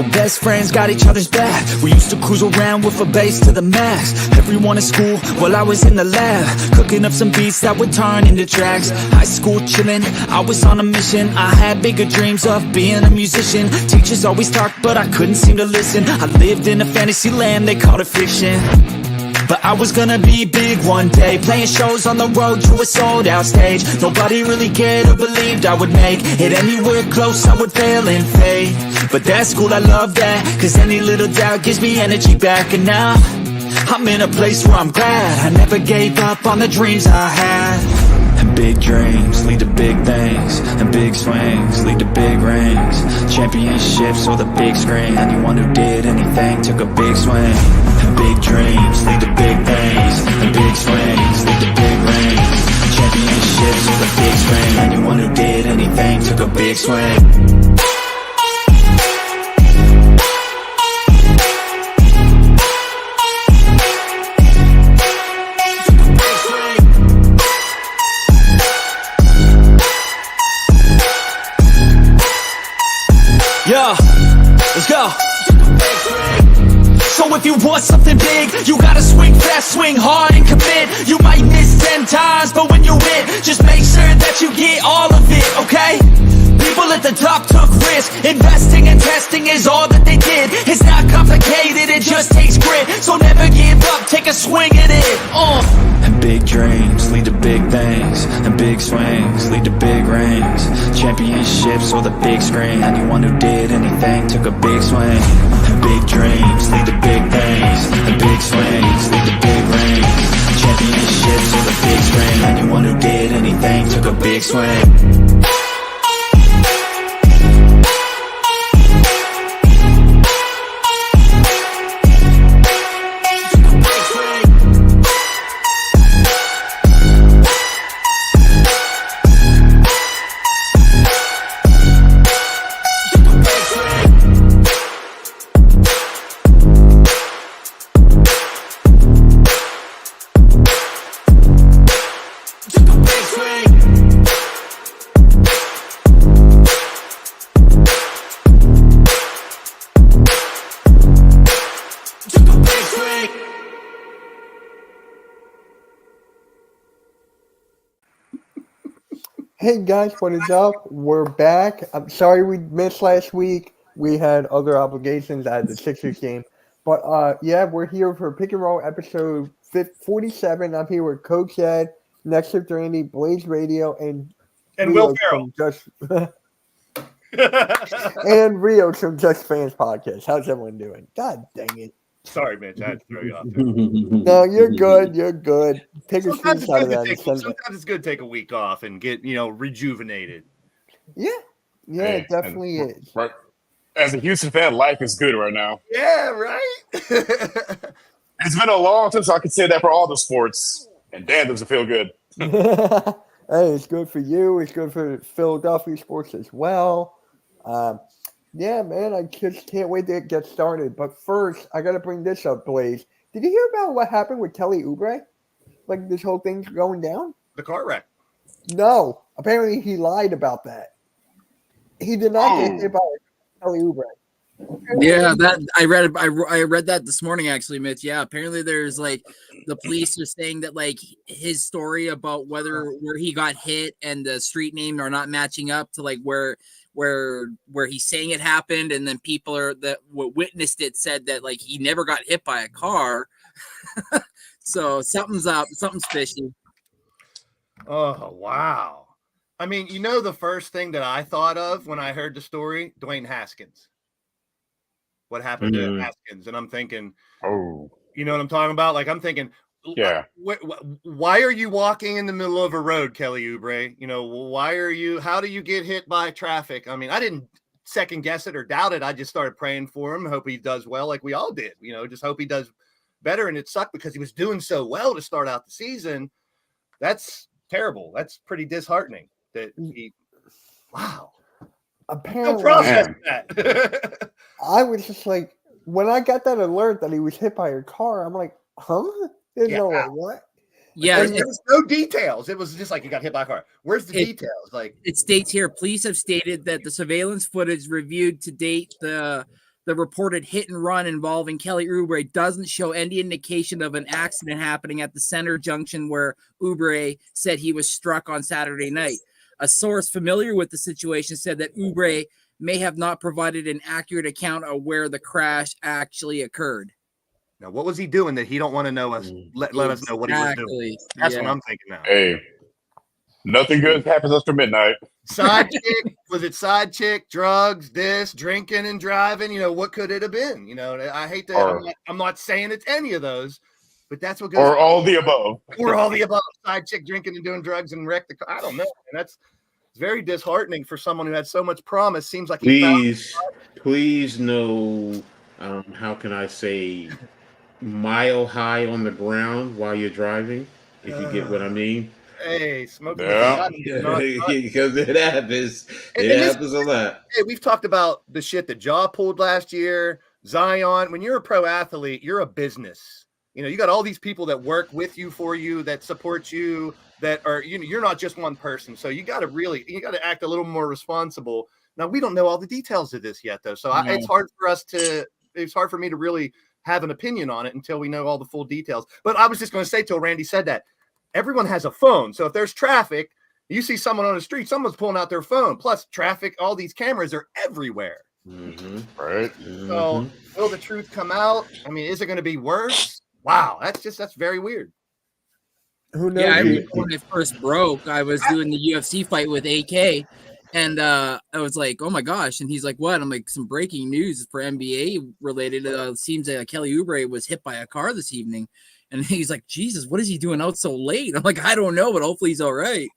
So best friends got each other's back. We used to cruise around with a bass to the max. Everyone at school while I was in the lab, cooking up some beats that would turn into tracks. High school chillin', I was on a mission. I had bigger dreams of being a musician. Teachers always talked, but I couldn't seem to listen. I lived in a fantasy land, they called it fiction. But I was gonna be big one day, playing shows on the road to a sold out stage. Nobody really cared or believed I would make it anywhere close, I would fail and fade. But that's cool, I love that, cause any little doubt gives me energy back. And now I'm in a place where I'm glad I never gave up on the dreams I had. And big dreams lead to big things, and big swings lead to big rings. Championships or the big screen, anyone who did anything took a big swing. And big dreams lead to big things, and big swings lead to big rings. Championships or the big screen, anyone who did anything took a big swing. Yeah, let's go. So if you want something big, you gotta swing fast, swing hard and commit. You might miss 10 times, but when you hit, just make sure that you get all of it, okay? People at the top took risks. Investing and testing is all that they did. It's not complicated, it just takes grit. So never give up, take a swing at it. And big dreams lead to big things, and big swings lead to big rings. Championships or the big screen, anyone who did anything took a big swing. And big dreams lead to big things, and big swings lead to big rings. Championships or the big screen, anyone who did anything took a big swing. Hey guys, what is up? We're back. I'm sorry we missed last week. We had other obligations at the Sixers game. But yeah, we're here for Pick and Roll episode 47. I'm here with Coach Ed, Next to Randy, Blaze Radio, and Will Ferrell. And Rio from Just Fans Podcast. How's everyone doing? God dang it. Sorry, Mitch. I had to throw you off there. No, you're good. You're good. Take a Sometimes screenshot of that. sometimes it's good to take a week off and get, rejuvenated. Yeah. Yeah, it definitely is. Right. As a Houston fan, life is good right now. Yeah, right? It's been a long time, so I could say that for all the sports. And damn, does it feel good. Hey, it's good for you. It's good for Philadelphia sports as well. Yeah, man, I just can't wait to get started. But first, I got to bring this up, Blaze. Did you hear about what happened with Kelly Oubre? Like this whole thing's going down? The car wreck. No. Apparently, he lied about that. He did not get hit by Kelly Oubre. Yeah, that I read that this morning actually, Mitch. Yeah, apparently there's like the police are saying that like his story about where he got hit and the street name are not matching up to like where he's saying it happened, and then people that witnessed it said that like he never got hit by a car. So something's up, something's fishy. Oh wow! I mean, the first thing that I thought of when I heard the story, Dwayne Haskins. What happened to Haskins? And I'm thinking, you know what I'm talking about? Like I'm thinking, yeah. Why are you walking in the middle of a road, Kelly Oubre? How do you get hit by traffic? I mean, I didn't second guess it or doubt it. I just started praying for him. Hope he does well like we all did, just hope he does better. And it sucked because he was doing so well to start out the season. That's terrible. That's pretty disheartening that wow. Apparently, no process that. I was just like, when I got that alert that he was hit by a car, I'm like, huh? There's no like, what? Yeah, there was no details. It was just like you got hit by a car. Where's the details? Like it states here, police have stated that the surveillance footage reviewed to date, the the reported hit and run involving Kelly Oubre doesn't show any indication of an accident happening at the center junction where Oubre said he was struck on Saturday night. A source familiar with the situation said that Oubre may have not provided an accurate account of where the crash actually occurred. Now, what was he doing that he don't want to know us? Let us know what he was doing. That's what I'm thinking now. Hey, nothing good happens after midnight. Side chick, was it side chick, drugs, this, drinking and driving? You know, what could it have been? You know, I hate to, I'm not saying it's any of those, but that's what goes Or all the above. Or all the above. Side chick drinking and doing drugs and wreck the car. I don't know. And that's very disheartening for someone who had so much promise. Seems like please no, how can I say, mile high on the ground while you're driving, if you get what I mean. Hey, smoking. Yeah. Because it happens. It happens a lot. Hey, we've talked about the shit that Jaw pulled last year, Zion. When you're a pro athlete, you're a business. You know, you got all these people that work with you, for you, that support you, that are, you know, you're not just one person. So you got to act a little more responsible. Now, we don't know all the details of this yet, though. So it's hard for me to really have an opinion on it until we know all the full details. But I was just going to say, till Randy said that, everyone has a phone. So if there's traffic, you see someone on the street, someone's pulling out their phone. Plus traffic, all these cameras are everywhere. Right. So will the truth come out? I mean, is it going to be worse? Wow. That's very weird. Who knows? Yeah, I remember when it first broke, I was doing the UFC fight with AK, and I was like, oh my gosh. And he's like, what? I'm like, some breaking news for NBA related. Seems that Kelly Oubre was hit by a car this evening. And he's like, Jesus, what is he doing out so late? I'm like, I don't know, but hopefully he's all right.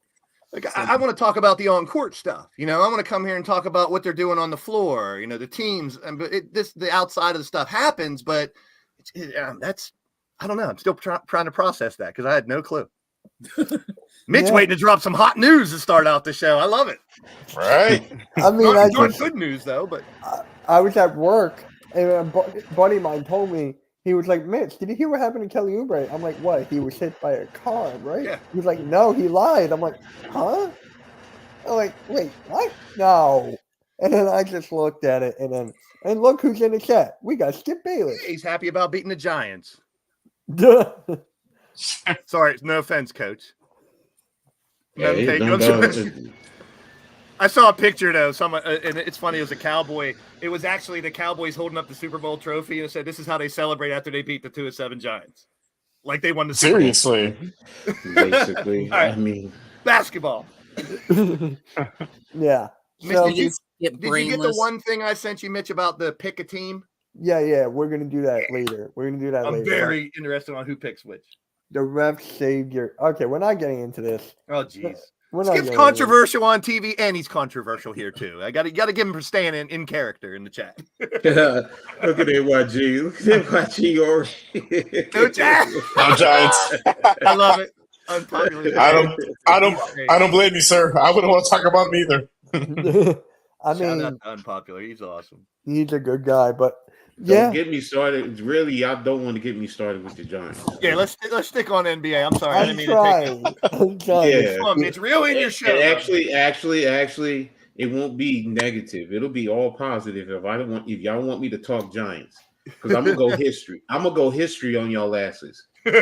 Like, I want to talk about the on-court stuff. You know, I want to come here and talk about what they're doing on the floor, you know, the teams. And the outside of the stuff happens, but that's, I don't know. I'm still trying to process that because I had no clue. Mitch waiting to drop some hot news to start out the show. I love it. Right. I mean, not good news, though, but I was at work and a buddy of mine told me, he was like, Mitch, did you hear what happened to Kelly Oubre? I'm like, what? He was hit by a car, right? Yeah. He was like, no, he lied. I'm like, huh? I'm like, wait, what? No. And then I just looked at it, and look who's in the chat. We got Skip Bayless. he's happy about beating the Giants. Duh. Sorry, no offense, Coach. Yeah, I saw a picture though. Someone, and it's funny. It was a Cowboy. It was actually the Cowboys holding up the Super Bowl trophy and said, "This is how they celebrate after they beat the 2-7 Giants, like they won the Super Bowl." Seriously. Basically, All right. I mean, Basketball. Yeah. Mitch, So, did you get the one thing I sent you, Mitch, about the pick a team? yeah, we're gonna do that later. I'm very interested on who picks which. The ref saved your. Okay, we're not getting into this. Oh, jeez. We're not Skip's getting controversial on TV, and he's controversial here too. I got to give him for staying in character in the chat. look at YG. Look at YG already. No chat. No Giants. I love it. Unpopular. I don't blame you, sir. I wouldn't want to talk about him either. into I Shout mean, out to Unpopular. He's awesome. he's a good guy, but Don't get me started. Really, y'all don't want to get me started with the Giants. Yeah, let's stick on NBA. I'm sorry, I didn't mean I'm to take. trying. Yeah. Come on, it's real in your show. And actually, it won't be negative. It'll be all positive if y'all want me to talk Giants. Because I'm gonna go history. I'm gonna go history on y'all asses. And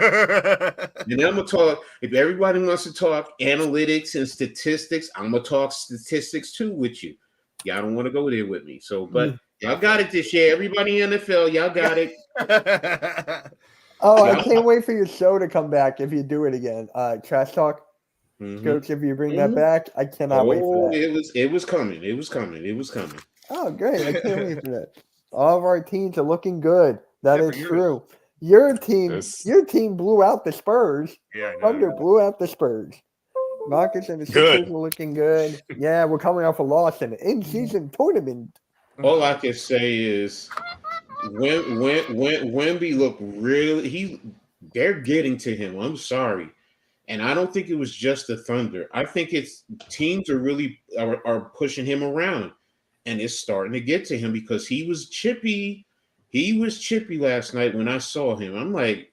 then I'm gonna talk. If everybody wants to talk analytics and statistics, I'm gonna talk statistics too with you. Y'all don't want to go there with me. So, but y'all got it this year. Everybody in the NFL, y'all got it. Oh, I can't wait for your show to come back if you do it again. Trash Talk. Coach, if you bring that back, I cannot wait for that. It was coming. It was coming. Oh, great. I can't wait for that. All of our teams are looking good. That Yeah, is for yours. true. Yes. Your team blew out the Spurs. Yeah, Thunder blew out the Spurs. Rockets and the Sixers were looking good. Yeah, we're coming off a loss in the in-season tournament. All I can say is when Wemby looked really they're getting to him. I'm sorry. And I don't think it was just the Thunder. I think it's teams are really are pushing him around, and it's starting to get to him because he was chippy. He was chippy last night when I saw him. I'm like,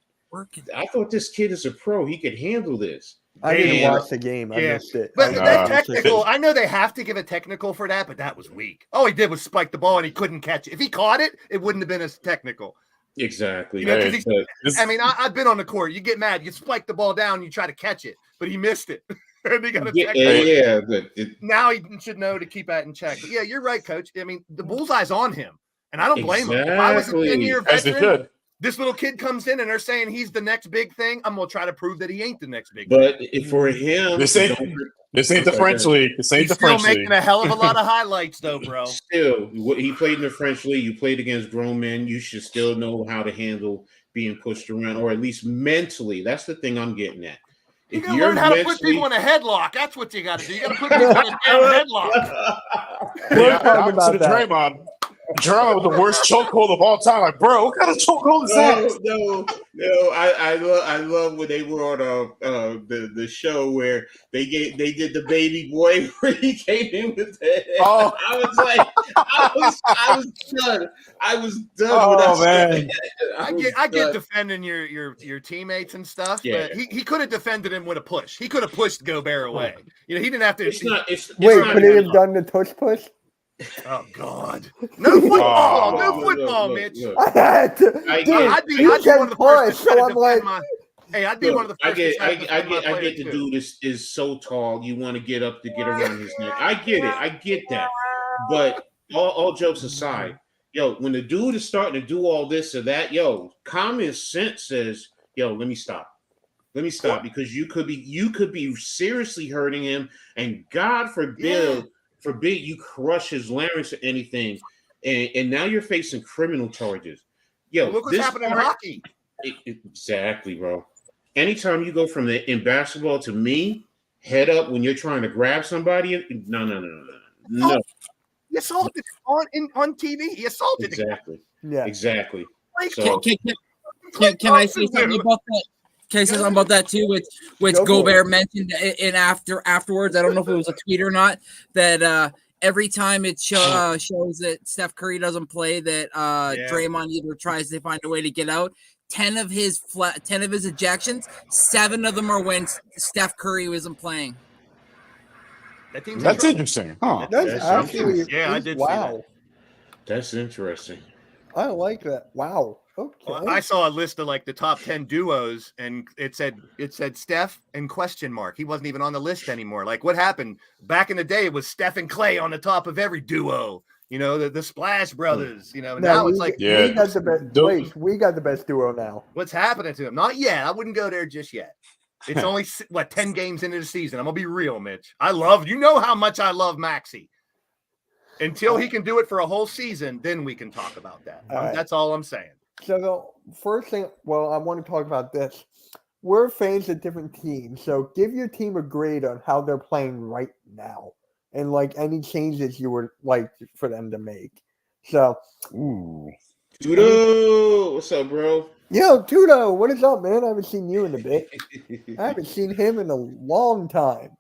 I thought this kid is a pro. He could handle this. I didn't Yeah. watch the game. I Yeah. missed it. But Nah. that technical, I know they have to give a technical for that, but that was weak. All he did was spike the ball and he couldn't catch it. If he caught it, it wouldn't have been as technical. Exactly. You know, 'cause Hey, he's- this- I mean, I've been on the court. You get mad, you spike the ball down, you try to catch it, but he missed it. And he got a technical. But Now he should know to keep that in check. But yeah, you're right, coach. I mean, the bullseye's on him. And I don't blame him. If I was a Exactly. 10-year as they veteran, should. this little kid comes in and they're saying he's the next big thing. I'm gonna try to prove that he ain't the next big thing. but if for him, This ain't the French league. This ain't He's the still French making league. a hell of a lot of highlights, though, bro. still, he played in the French league. You played against grown men. You should still know how to handle being pushed around, or at least mentally. That's the thing I'm getting at. You If gotta you're learn how to put mentally- people in a headlock. That's what you gotta do. You gotta put people in a damn headlock. We're Yeah, talking about opposite of that. Draymond. Draymond with the worst chokehold of all time. Like, bro, what kind of chokehold is that? No. I love when they were on the show where they did the baby boy where he came in with that. Oh. I was like, I was done. I was done. Oh, with that man. stuff. I get defending your teammates and stuff, Yeah. but he could have defended him with a push. He could have pushed Gobert away. You know, he didn't have to. It's not. It's Wait, it's not could he even- have done the tush push? Oh God, no football, Oh, no football, Mitch. I had to. I Dude, get- I'd be you one said of the first push, to try so to I'm like, defend my. Hey, I'd be one of the I first. get, to try I to get, defend my I player, get the too. dude is so tall. You want to get up to get around his neck. I get it. I get that. But all jokes aside, yo, when the dude is starting to do all this or that, yo, common sense says, yo, let me stop. Let me stop because you could be seriously hurting him, and God forbid you crush his larynx or anything, and now you're facing criminal charges. Yo, Look what's this happening in part- hockey. Exactly, bro. Anytime you go from in basketball to me, head up when you're trying to grab somebody. No. He assaulted on TV. He assaulted the guy. Exactly. yeah. Exactly. Like, So Can I say something about that? Can I say something about that too? Which Go for Gobert mentioned in afterwards. I don't know if it was a tweet or not. That every time it shows that Steph Curry doesn't play, that Draymond either tries to find a way to get out. 10 of his ejections, 7 of them are when Steph Curry wasn't playing. that team's That's interesting. interesting. Huh. That's That's actually Yeah, I did see wow. that's interesting. I like that. Wow. Okay. Well, I saw a list of like the top 10 duos, and it said Steph and question mark. He wasn't even on the list anymore. Like, what happened back in the day? It was Steph and Clay on the top of every duo. You know, the Splash Brothers. You know, now it's like, Yeah. we got the best. Don't- Wait, we got the best duo now. what's happening to him? Not yet. I wouldn't go there just yet. It's only 10 games into the season. I'm gonna be real, Mitch. You know how much I love Maxey. Until he can do it for a whole season, then we can talk about that. All right. That's all I'm saying. So the first thing, well, I want to talk about this. We're fans of different teams, so give your team a grade on how they're playing right now, and like any changes you would like for them to make. So, Ooh. Dudo, what's up, bro? yo, Tudo, what is up, man? I haven't seen you in a bit. I haven't seen him in a long time.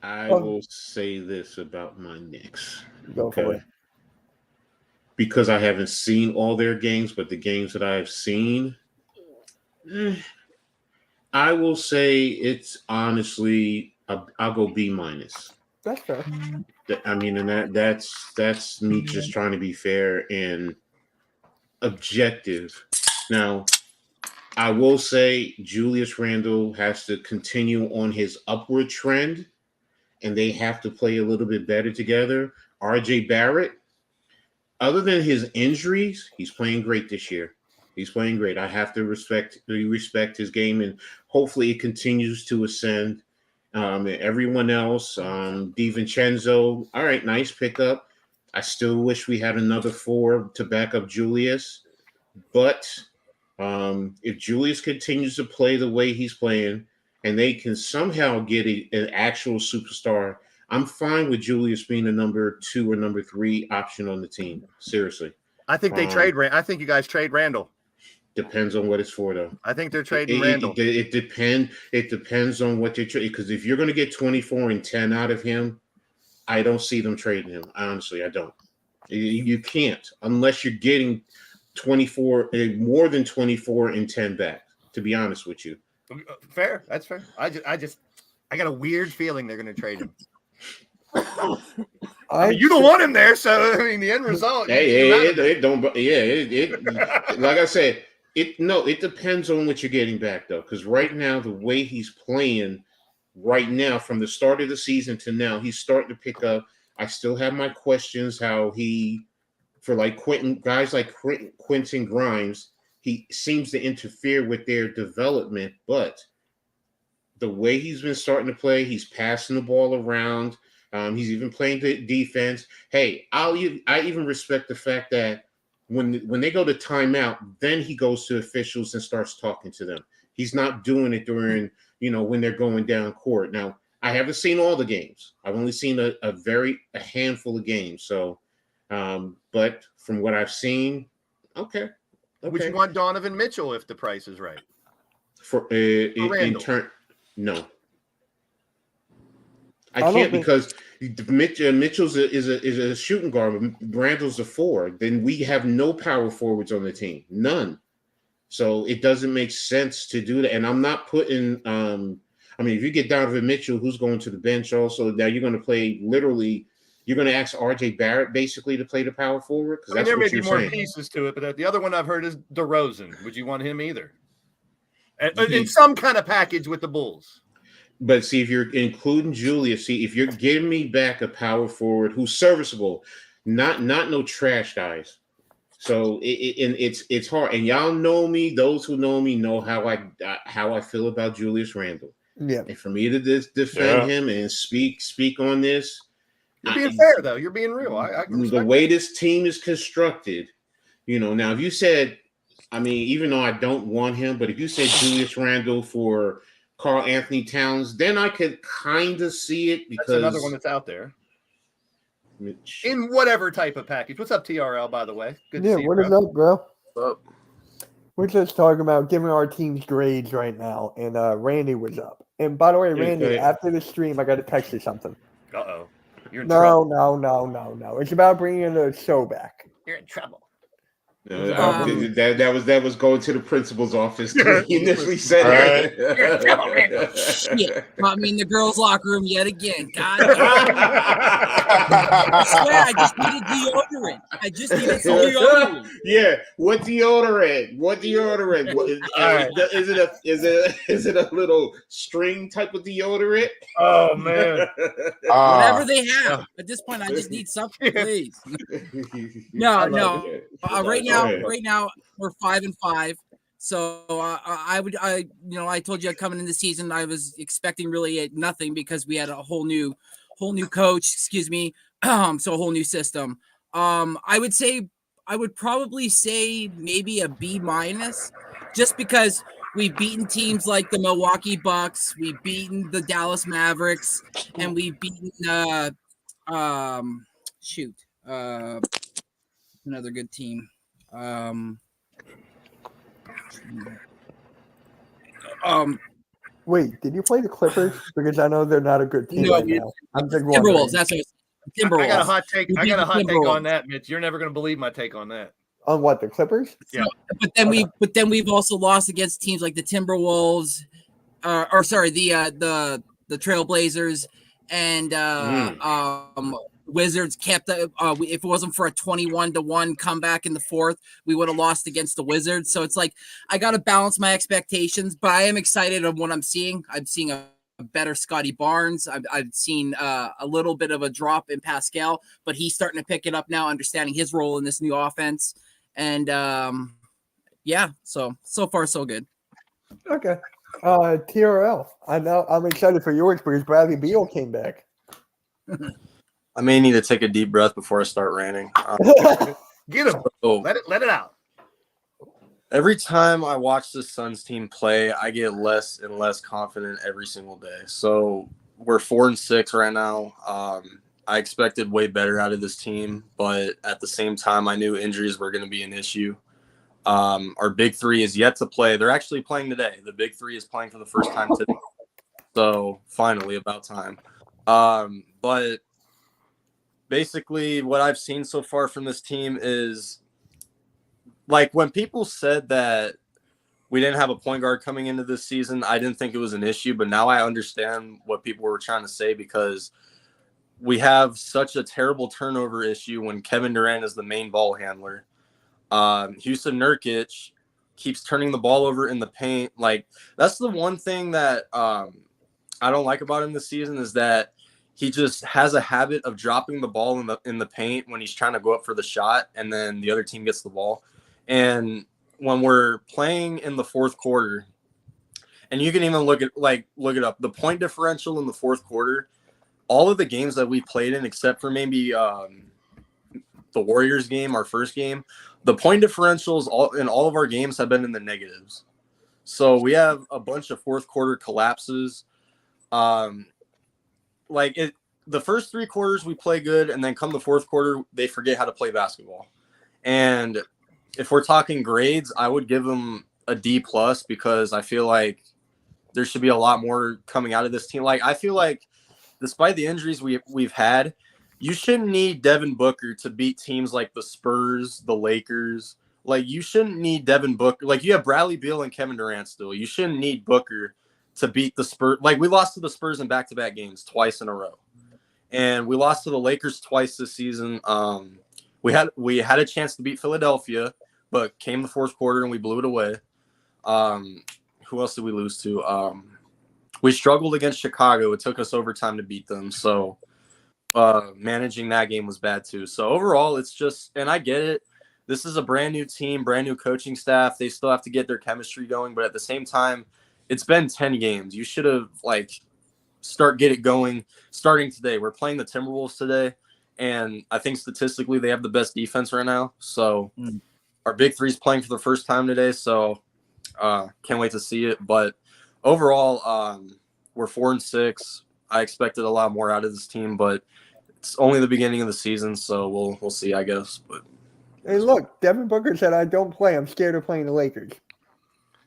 I will say this about my Knicks. Go for it. Because I haven't seen all their games, but the games that I have seen, I will say it's honestly, I'll go B minus. That's fair. I mean, and that's me just trying to be fair and objective. Now, I will say Julius Randle has to continue on his upward trend, and they have to play a little bit better together. RJ Barrett, other than his injuries, he's playing great this year. He's playing great. I have to respect his game, and hopefully it continues to ascend. Everyone else, DiVincenzo, all right, nice pickup. I still wish we had another 4 to back up Julius, but if Julius continues to play the way he's playing, and they can somehow get an actual superstar, I'm fine with Julius being a number 2 or number 3 option on the team. Seriously. I think they trade. I think you guys trade Randall. Depends on what it's for, though. I think they're trading Randall. It depends on what they trade. Because if you're going to get 24 and 10 out of him, I don't see them trading him. Honestly, I don't. You can't unless you're getting 24, more than 24 and 10 back. To be honest with you, Fair. That's fair. I got a weird feeling they're going to trade him. I mean, you don't want him there, so I mean, the end result. Hey, it don't. Yeah, like I said, it depends on what you're getting back though, because right now the way he's playing, right now from the start of the season to now, he's starting to pick up. I still have my questions how he, for like guys like Quentin Grimes, he seems to interfere with their development, but the way he's been starting to play, he's passing the ball around. He's even playing the defense. Hey, I even respect the fact that when they go to timeout, then he goes to officials and starts talking to them. He's not doing it during, when they're going down court. Now, I haven't seen all the games. I've only seen a handful of games. So, but from what I've seen, okay. Would you want Donovan Mitchell if the price is right? In turn, no. I can't because Mitchell's is a shooting guard. Randall's a 4. Then we have no power forwards on the team, none. So it doesn't make sense to do that. And I'm not putting. If you get Donovan Mitchell, who's going to the bench, also now you're going to play literally. You're going to ask RJ Barrett basically to play the power forward because there may be more pieces to it, but the other one I've heard is DeRozan. Would you want him either? In some kind of package with the Bulls. But see, if you're including Julius, if you're giving me back a power forward who's serviceable, not no trash guys. So it's hard. And y'all know me. Those who know me know how I feel about Julius Randle. Yeah. And for me to defend him and speak on this, you're being fair though. You're being real. The way this team is constructed, Now if you said, even though I don't want him, but if you said Julius Randle for Karl Anthony Towns, then I could kind of see it because that's another one that's out there. In whatever type of package. What's up, TRL, by the way? Good to see you, what is up, bro? What's up? We're just talking about giving our teams grades right now, and Randy was up. And by the way, Randy, after the stream, I got to text you something. Uh-oh. You're in trouble. No. It's about bringing the show back. You're in trouble. That was going to the principal's office. He initially said it. Shit. The girls' locker room yet again. God. I swear, I just needed deodorant. Yeah. What deodorant? Is it a little string type of deodorant? Oh man. Whatever they have. At this point, I just need something, please. No. Right now we're 5-5. So I told you coming into the season, I was expecting really nothing because we had a whole new coach, so a whole new system. I would probably say maybe a B-, just because we've beaten teams like the Milwaukee Bucks, we've beaten the Dallas Mavericks, and we've beaten another good team. Wait, did you play the Clippers? Because I know they're not a good team right now. I'm just Timberwolves. That's what Timberwolves. I got a hot take. Take on that, Mitch. You're never going to believe my take on that. On what, the Clippers? Yeah. But then we've also lost against teams like the Timberwolves, the Trailblazers, and Wizards kept if it wasn't for a 21-1 comeback in the fourth, we would have lost against the Wizards. So it's like I got to balance my expectations, but I am excited of what I'm seeing. I'm seeing a better Scotty Barnes. I've seen a little bit of a drop in Pascal, but he's starting to pick it up now, understanding his role in this new offense. And so far so good. Okay. TRL. I know I'm excited for yours because Bradley Beal came back. I may need to take a deep breath before I start ranting. Get him. Let it out. Every time I watch the Suns team play, I get less and less confident every single day. So we're 4-6 right now. I expected way better out of this team, but at the same time, I knew injuries were going to be an issue. Our big three is yet to play. They're actually playing today. The big three is playing for the first time today. So finally, about time. But basically what I've seen so far from this team is like when people said that we didn't have a point guard coming into this season. I didn't think it was an issue, but now I understand what people were trying to say because we have such a terrible turnover issue when Kevin Durant is the main ball handler. Houston Nurkic keeps turning the ball over in the paint. Like, that's the one thing that I don't like about him this season is that he just has a habit of dropping the ball in the paint when he's trying to go up for the shot, and then the other team gets the ball. And when we're playing in the fourth quarter, and you can even look it up, the point differential in the fourth quarter, all of the games that we played in, except for maybe the Warriors game, our first game, the point differentials in all of our games have been in the negatives. So we have a bunch of fourth quarter collapses. The first 3 quarters we play good, and then come the fourth quarter, they forget how to play basketball. And if we're talking grades, I would give them a D+ because I feel like there should be a lot more coming out of this team. Like, I feel like despite the injuries we've had, you shouldn't need Devin Booker to beat teams like the Spurs, the Lakers. Like, you shouldn't need Devin Booker. Like, you have Bradley Beal and Kevin Durant still. You shouldn't need Booker to beat the Spurs. Like, we lost to the Spurs in back-to-back games twice in a row. And we lost to the Lakers twice this season. We had a chance to beat Philadelphia, but came the fourth quarter and we blew it away. Who else did we lose to? We struggled against Chicago. It took us overtime to beat them. So managing that game was bad too. So overall, it's just, and I get it. This is a brand new team, brand new coaching staff. They still have to get their chemistry going. But at the same time, it's been 10 games. You should have get it going starting today. We're playing the Timberwolves today. And I think statistically they have the best defense right now. So our big three is playing for the first time today. So can't wait to see it. But overall, we're 4-6. I expected a lot more out of this team, but it's only the beginning of the season, so we'll see, I guess. But Hey, look, Devin Booker said, "I don't play. I'm scared of playing the Lakers."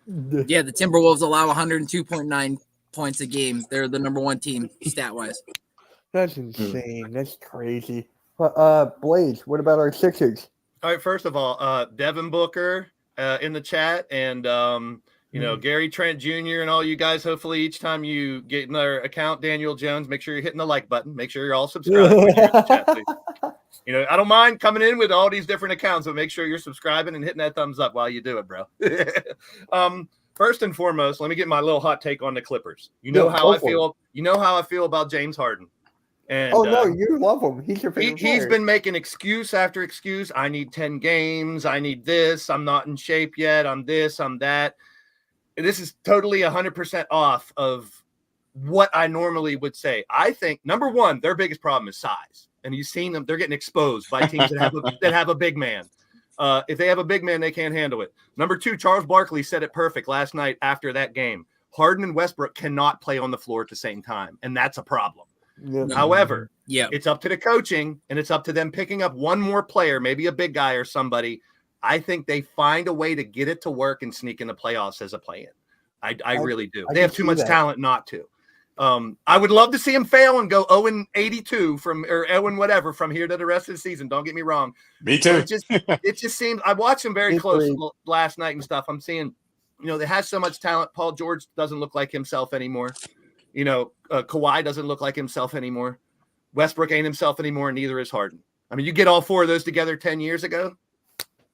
Yeah, the Timberwolves allow 102.9 points a game. They're the number 1 team stat-wise. That's insane. That's crazy. But Blaze, what about our Sixers? All right, first of all, Devin Booker in the chat, and Gary Trent Jr. and all you guys. Hopefully, each time you get in our account, Daniel Jones, make sure you're hitting the like button. Make sure you're all subscribed. When you're in the chat, please. I don't mind coming in with all these different accounts, but make sure you're subscribing and hitting that thumbs up while you do it, bro. First and foremost, let me get my little hot take on the Clippers. How I feel. You know how I feel about James Harden. And, no, you love him. He's your favorite player. He's been making excuse after excuse. I need 10 games. I need this. I'm not in shape yet. I'm this. I'm that. This is totally 100% off of what I normally would say. I think, number one, their biggest problem is size. And you've seen them. They're getting exposed by teams that have a big man. If they have a big man, they can't handle it. Number two, Charles Barkley said it perfect last night after that game. Harden and Westbrook cannot play on the floor at the same time, and that's a problem. Yeah. However, it's up to the coaching, and it's up to them picking up one more player, maybe a big guy or somebody. I think they find a way to get it to work and sneak in the playoffs as a play-in. I really do. They have too much talent not to. I would love to see him fail and go 0-82 or 0 from here to the rest of the season. Don't get me wrong. Me too. It just seems I watched him very close last night and stuff. I'm seeing, they have so much talent. Paul George doesn't look like himself anymore. Kawhi doesn't look like himself anymore. Westbrook ain't himself anymore, and neither is Harden. I mean, you get all 4 of those together 10 years ago,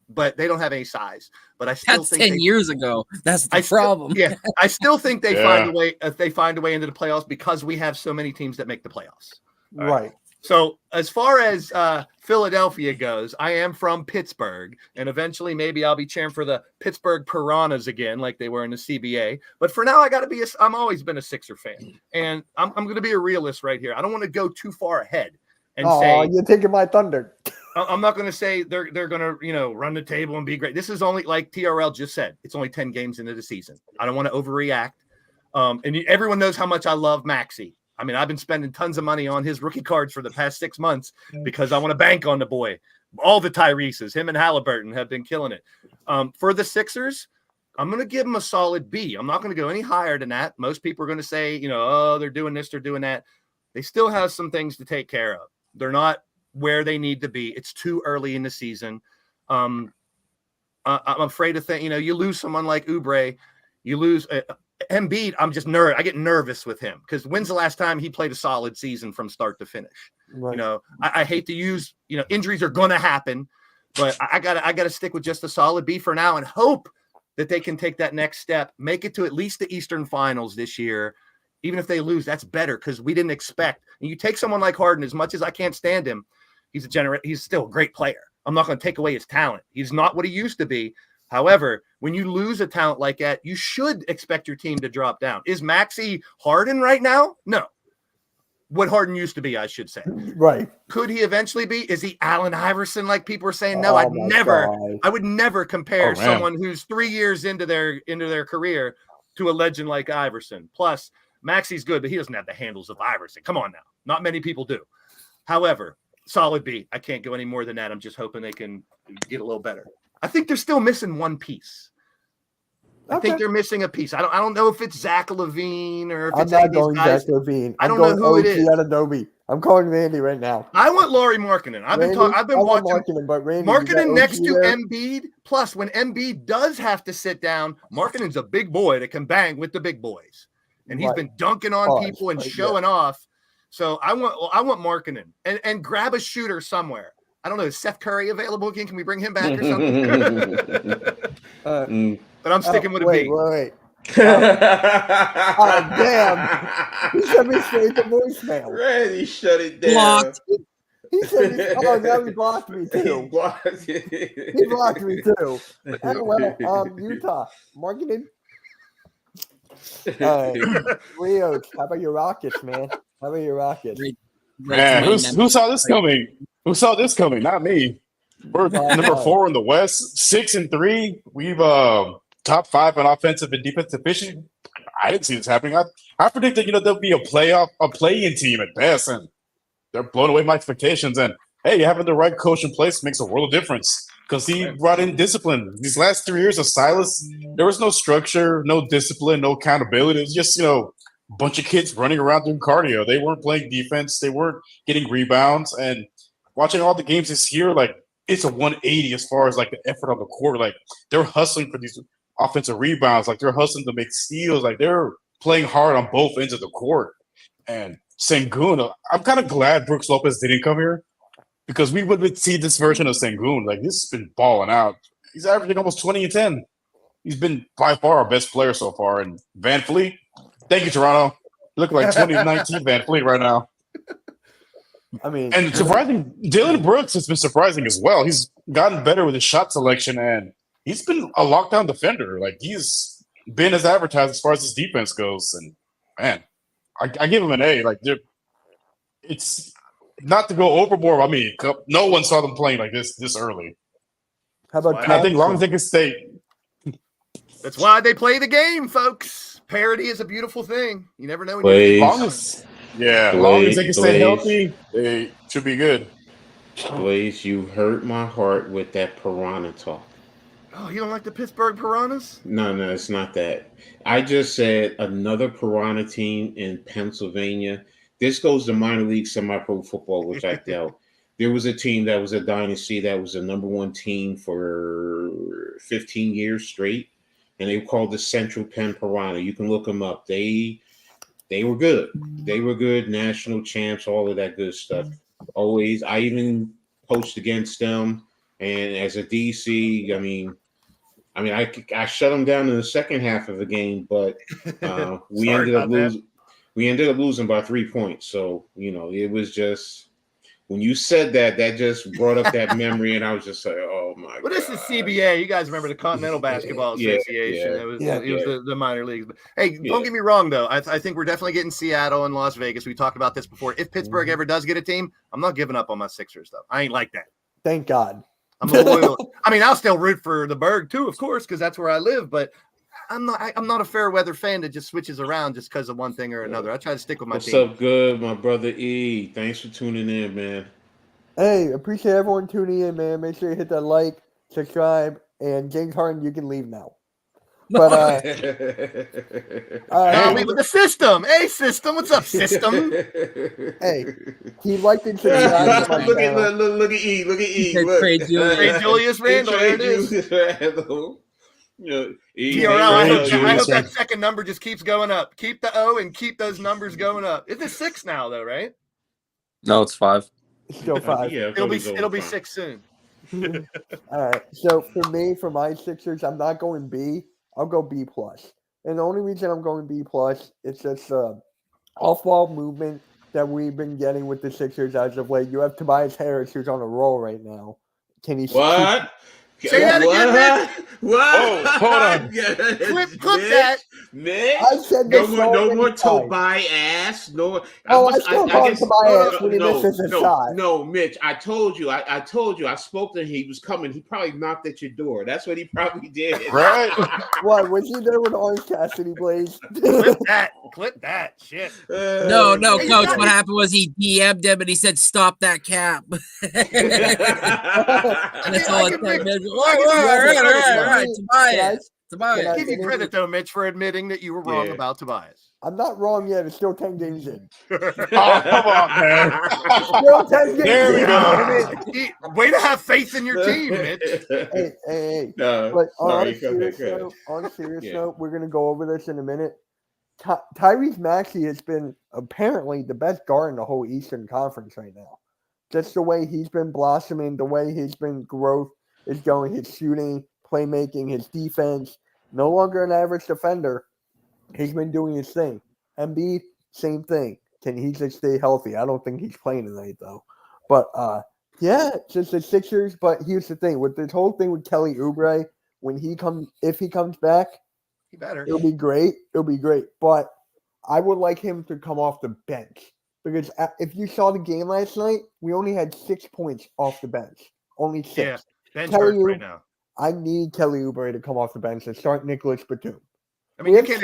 but they don't have any size. But I still think 10 years ago. That's the problem. I still think they find a way. If they find a way into the playoffs, because we have so many teams that make the playoffs. Right. So as far as Philadelphia goes, I am from Pittsburgh, and eventually maybe I'll be cheering for the Pittsburgh Piranhas again, like they were in the CBA. But for now, I'm always been a Sixer fan, and I'm going to be a realist right here. I don't want to go too far ahead and say you're taking my thunder. I'm not going to say they're going to run the table and be great. This is only, like TRL just said, it's only 10 games into the season. I don't want to overreact. And everyone knows how much I love Maxey. I mean, I've been spending tons of money on his rookie cards for the past 6 months because I want to bank on the boy. All the Tyrese's, him and Halliburton have been killing it. For the Sixers, I'm going to give them a solid B. I'm not going to go any higher than that. Most people are going to say, they're doing this, they're doing that. They still have some things to take care of. They're not where they need to be. It's too early in the season. I'm afraid to think, you lose someone like Oubre, you lose Embiid. I'm just I get nervous with him because when's the last time he played a solid season from start to finish? Right. I hate to use, injuries are going to happen, but I gotta stick with just a solid B for now and hope that they can take that next step, make it to at least the Eastern Finals this year. Even if they lose, that's better because we didn't expect. And you take someone like Harden, as much as I can't stand him, he's still a great player. I'm not going to take away his talent. He's not what he used to be. However, when you lose a talent like that, you should expect your team to drop down. Is Maxey Harden right now? No. What Harden used to be, I should say. Right. Could he eventually be? Is he Allen Iverson like people are saying? No, Oh I my would never compare Oh, man. someone who's 3 years into their career to a legend like Iverson. Plus, Maxey's good, but he doesn't have the handles of Iverson. Come on now. Not many people do. However, solid B. I can't go any more than that. I'm just hoping they can get a little better. I think they're still missing one piece. I think they're missing a piece. I don't know if it's Zach LaVine or if I'm it's any not of these going guys. Zach LaVine. I I'm don't know going who it OG is. Anunoby. I'm calling Randy right now. I want Laurie Markkinen. I've been watching Markkinen, but Randy, you got Markkinen next OG to there? Embiid. Plus, when Embiid does have to sit down, Markkinen's a big boy that can bang with the big boys, and he's Right. been dunking on people and showing off. So I want Markkinen and grab a shooter somewhere. I don't know. Is Seth Curry available again? Can we bring him back or something? But I'm sticking with a B. Wait. Oh, damn. He sent me straight to voicemail. Randy, shut it down. Blocked. He sent me, oh, now he blocked me He too. blocked He blocked me too. Well, Utah. Marketing. Rios, how about your Rockets, man? How about your Rockets? Man, who saw this coming? Who saw this coming? Not me. We're number 4 in the West, 6-3. We've top 5 in offensive and defensive efficiency. I didn't see this happening. I predicted, there'll be a play-in team at best, and they're blowing away my expectations. And hey, having the right coach in place makes a world of difference because he brought in discipline. These last 3 years of Silas, there was no structure, no discipline, no accountability. It was just, a bunch of kids running around doing cardio. They weren't playing defense. They weren't getting rebounds. And watching all the games this year, it's a 180 as far as the effort on the court. They're hustling for these offensive rebounds. They're hustling to make steals. They're playing hard on both ends of the court. And Sengun, I'm kind of glad Brooks Lopez didn't come here because we would see this version of Sengun. This has been balling out. He's averaging almost 20 and 10. He's been by far our best player so far. And Van Fleet, thank you, Toronto. You look like 2019 Van Fleet right now. I mean, And surprising, Dylan Brooks has been surprising as well. He's gotten better with his shot selection, and he's been a lockdown defender. He's been as advertised as far as his defense goes. And man, I give him an A. It's not to go overboard. I mean, no one saw them playing like this early. how about And I think long as Thompson? they can stay. That's why they play the game, folks. Parity is a beautiful thing. You never know when Please. Long as they can stay Blaze. healthy, they should be good. Blaze, you hurt my heart with that piranha talk. Oh, you don't like the Pittsburgh Piranhas? No, it's not that. I just said another piranha team in Pennsylvania. This goes to minor league semi-pro football, which I doubt. There was a team that was a dynasty that was the number 1 team for 15 years straight, and they were called the Central Penn Piranha. You can look them up. They were good. They were good, national champs, all of that good stuff. Always. I even poached against them, and as a DC, I mean, I shut them down in the second half of the game, but we ended up losing. We ended up losing by 3 points. So it was just when you said that just brought up that memory, and I was just like, oh my god. Well, this is CBA. You guys remember the Continental Basketball Yeah, Association? yeah. It was the minor leagues. But hey, don't get me wrong though. I think we're definitely getting Seattle and Las Vegas. We talked about this before. If Pittsburgh ever does get a team, I'm not giving up on my Sixers though. I ain't like that. Thank God. I'm loyal. I'll still root for the Berg too, of course, because that's where I live. But I'm not a fair weather fan that just switches around just because of one thing or another. I try to stick with my What's team. up, good, my brother E? Thanks for tuning in, man. Hey, appreciate everyone tuning in, man. Make sure you hit that like, subscribe, and James Harden, you can leave now. But the system. Hey, system. What's up, system? hey, he liked it. Look at E. Look at E. Look. Trade Julius. Hey, Julius Randle. There it is. Randle. TRL, I hope that second number just keeps going up. Keep the O and keep those numbers going up. It's 6 now, though, right? No, it's 5. Still 5. Yeah, It'll be 6 soon. All right. So for me, for my Sixers, I'm not going B. I'll go B plus. And the only reason I'm going B plus is just off-ball movement that we've been getting with the Sixers as of late. You have Tobias Harris, who's on a roll right now. Can he? What? Say that again, What? Oh, hold on. Clip that. Mitch? I said No this more, no so more many times. Tobias. No. I still call him Tobias when he misses a shot. No, Mitch. I told you. I told you. I spoke to him. He was coming. He probably knocked at your door. That's what he probably did. Right? What was he there with Orange Cassidy Blaze? Clip that. Shit. No, Hey, coach. you What happened was he DM'd him and he said, "Stop that cap." That's all it said. All right, Tobias. Give you credit, though, Mitch, for admitting that you were wrong about Tobias. I'm not wrong yet. It's still 10 games in. Oh, come on, man. Still 10 games There we in. go. Way to have faith in your team, Mitch. Hey. No, But on sorry, a serious go ahead. note, we're going to go over this in a minute. Tyrese Maxey has been apparently the best guard in the whole Eastern Conference right now. Just the way he's been blossoming, the way his growth is going, his shooting, playmaking, his defense. No longer an average defender. He's been doing his thing. Embiid, same thing. Can he just stay healthy? I don't think he's playing tonight, though. But, yeah, just the Sixers. But here's the thing. With this whole thing with Kelly Oubre, if he comes back, He better. it'll be great. It'll be great. But I would like him to come off the bench. Because if you saw the game last night, we only had 6 points off the bench. Only 6. Yeah, bench Kelly hurts right now. I need Kelly Oubre to come off the bench and start Nicholas Batum. I mean, you can't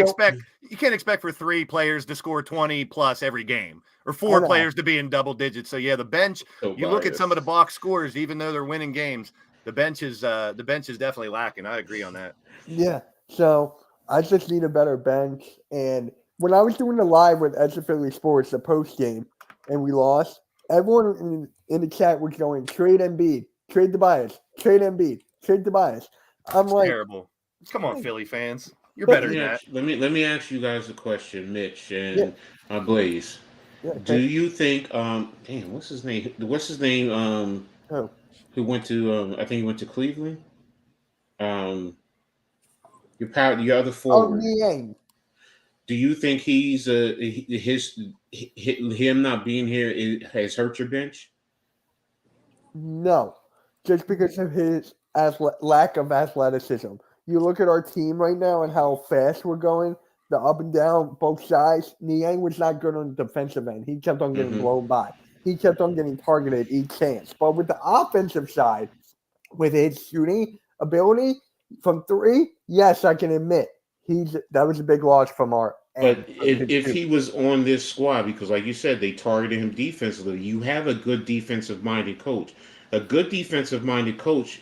expect for 3 players to score 20 plus every game, or 4 players to be in double digits. So yeah, the bench. You look at some of the box scores, even though they're winning games, the bench is definitely lacking. I agree on that. Yeah. So I just need a better bench. And when I was doing the live with Edge of Philly Sports, the post game, and we lost, everyone in the chat was going, trade Embiid, trade Tobias, trade Embiid, trade Tobias. I'm like, Terrible. Come on, Philly fans. You're better than that. Let me ask you guys a question, Mitch and Blaze. yeah, Do you think damn, what's his name? Oh. Who went to I think he went to Cleveland? Your other forward. Niang. Do you think he's him not being here has hurt your bench? No, just because of his lack of athleticism. You look at our team right now and how fast we're going, the up and down, both sides. Niang was not good on the defensive end. He kept on getting blown by. He kept on getting targeted each chance. But with the offensive side, with his shooting ability from 3, yes, I can admit that was a big loss from our end. But if he was on this squad, because like you said, they targeted him defensively, you have a good defensive-minded coach. A good defensive-minded coach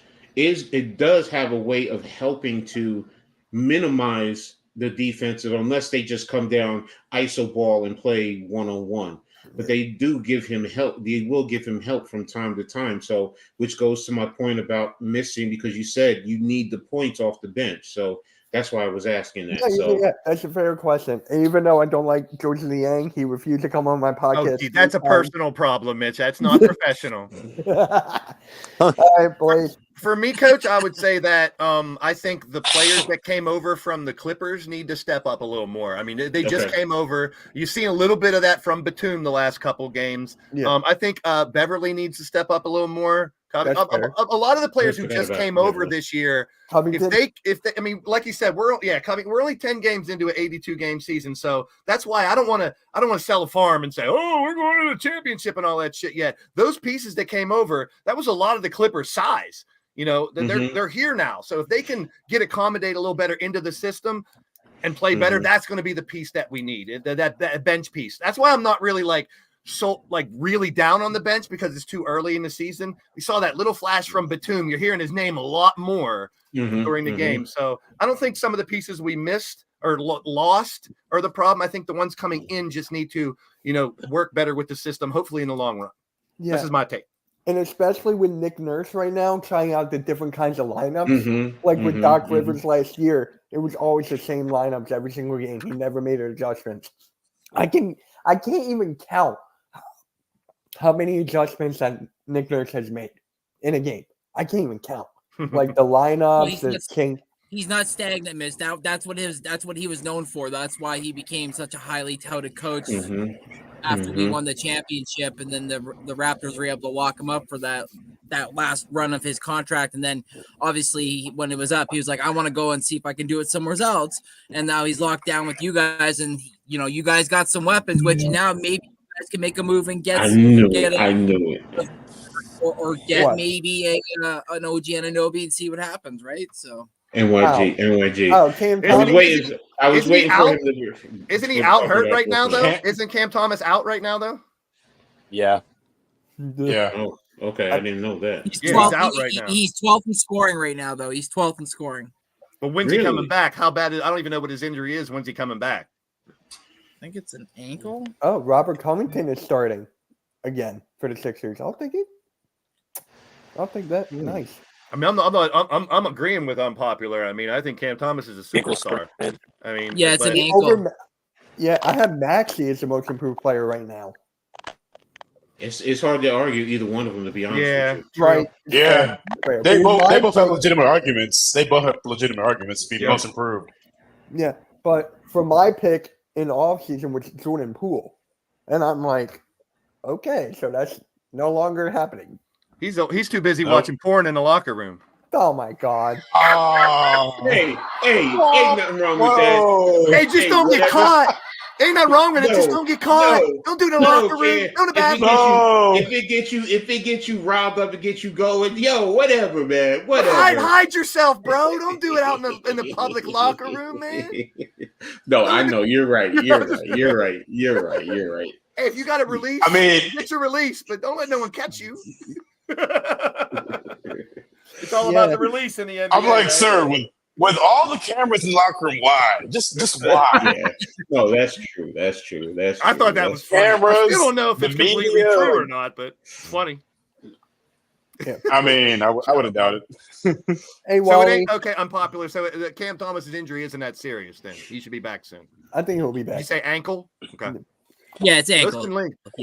does have a way of helping to minimize the defensive, unless they just come down iso ball and play one-on-one. But they do give him help. They will give him help from time to time. So, which goes to my point about missing, because you said you need the points off the bench. So that's why I was asking that. Yeah, that's a fair question. And even though I don't like George Niang, he refused to come on my podcast. Oh, that's a personal problem, Mitch. That's not professional. All right, boys. For me, Coach, I would say that I think the players that came over from the Clippers need to step up a little more. I mean, they just came over. You've seen a little bit of that from Batum the last couple games. Yeah. I think Beverly needs to step up a little more. A lot of the players who just came over this year, if they, I mean, like you said, we're only 10 games into an 82 game season, so that's why I don't want to sell a farm and say, oh, we're going to the championship and all that shit yet. Those pieces that came over, that was a lot of the Clippers' size. You know, they're here now, so if they can accommodate a little better into the system and play better, that's going to be the piece that we need. That bench piece. That's why I'm not really like so like really down on the bench because it's too early in the season. We saw that little flash from Batum. You're hearing his name a lot more during the game. So I don't think some of the pieces we missed or lost are the problem. I think the ones coming in just need to, work better with the system, hopefully in the long run. Yeah. This is my take. And especially with Nick Nurse right now trying out the different kinds of lineups. With Doc Rivers last year, it was always the same lineups every single game. He never made adjustments. I can't even count how many adjustments that Nick Nurse has made in a game. I can't even count. Like the lineups, He's not stagnant, Miss. That's what he was known for. That's why he became such a highly touted coach after we won the championship, and then the Raptors were able to lock him up for that last run of his contract. And then obviously when it was up, he was like, I want to go and see if I can do it somewhere else. And now he's locked down with you guys, and you guys got some weapons, which now maybe you guys can make a move and get. I knew it. Or get maybe an OG Anunoby and see what happens, right? So. NYG. Oh, Cam Thomas. I was waiting for him to. Isn't he out hurt right now, though? Isn't Cam Thomas out right now, though? Yeah. Oh, okay. I didn't know that. He's out right now. He's 12th in scoring right now, though. He's 12th in scoring. But when's he coming back? How bad I don't even know what his injury is. When's he coming back? I think it's an ankle. Oh, Robert Covington is starting again for the Sixers. I'll take that. Nice. I mean, I'm agreeing with unpopular. I mean, I think Cam Thomas is a superstar. I mean, yeah, it's an ankle. I have Maxey as the most improved player right now. It's hard to argue either one of them, to be honest. Yeah, with you. Right. Yeah, they both have legitimate arguments. They both have legitimate arguments to be most improved. Yeah, but for my pick in the offseason, which is Jordan Poole, and I'm like, okay, so that's no longer happening. He's too busy watching porn in the locker room. Oh my God! Oh. Hey, ain't nothing wrong with that. Hey, just don't get caught. Ain't nothing wrong with it. Just don't get caught. Don't do the locker room. Don't the bathroom. If it gets you riled up and get you going, whatever, man. Whatever. Hide yourself, bro. Don't do it out in the public locker room, man. No, I know you're right. You're right. Hey, if you got it released, get your release, but don't let no one catch you. It's all about the release in the NBA. I'm like, sir, with all the cameras in the locker room, why? Just why? No, that's true. I thought that was funny. Cameras, I still don't know if it's completely true or not, but it's funny. Yeah. I mean, I would have doubted. Hey, so it ain't okay. Unpopular. So Cam Thomas's injury isn't that serious. Then he should be back soon. I think he'll be back. Did you say ankle? Okay. Yeah, it's ankle.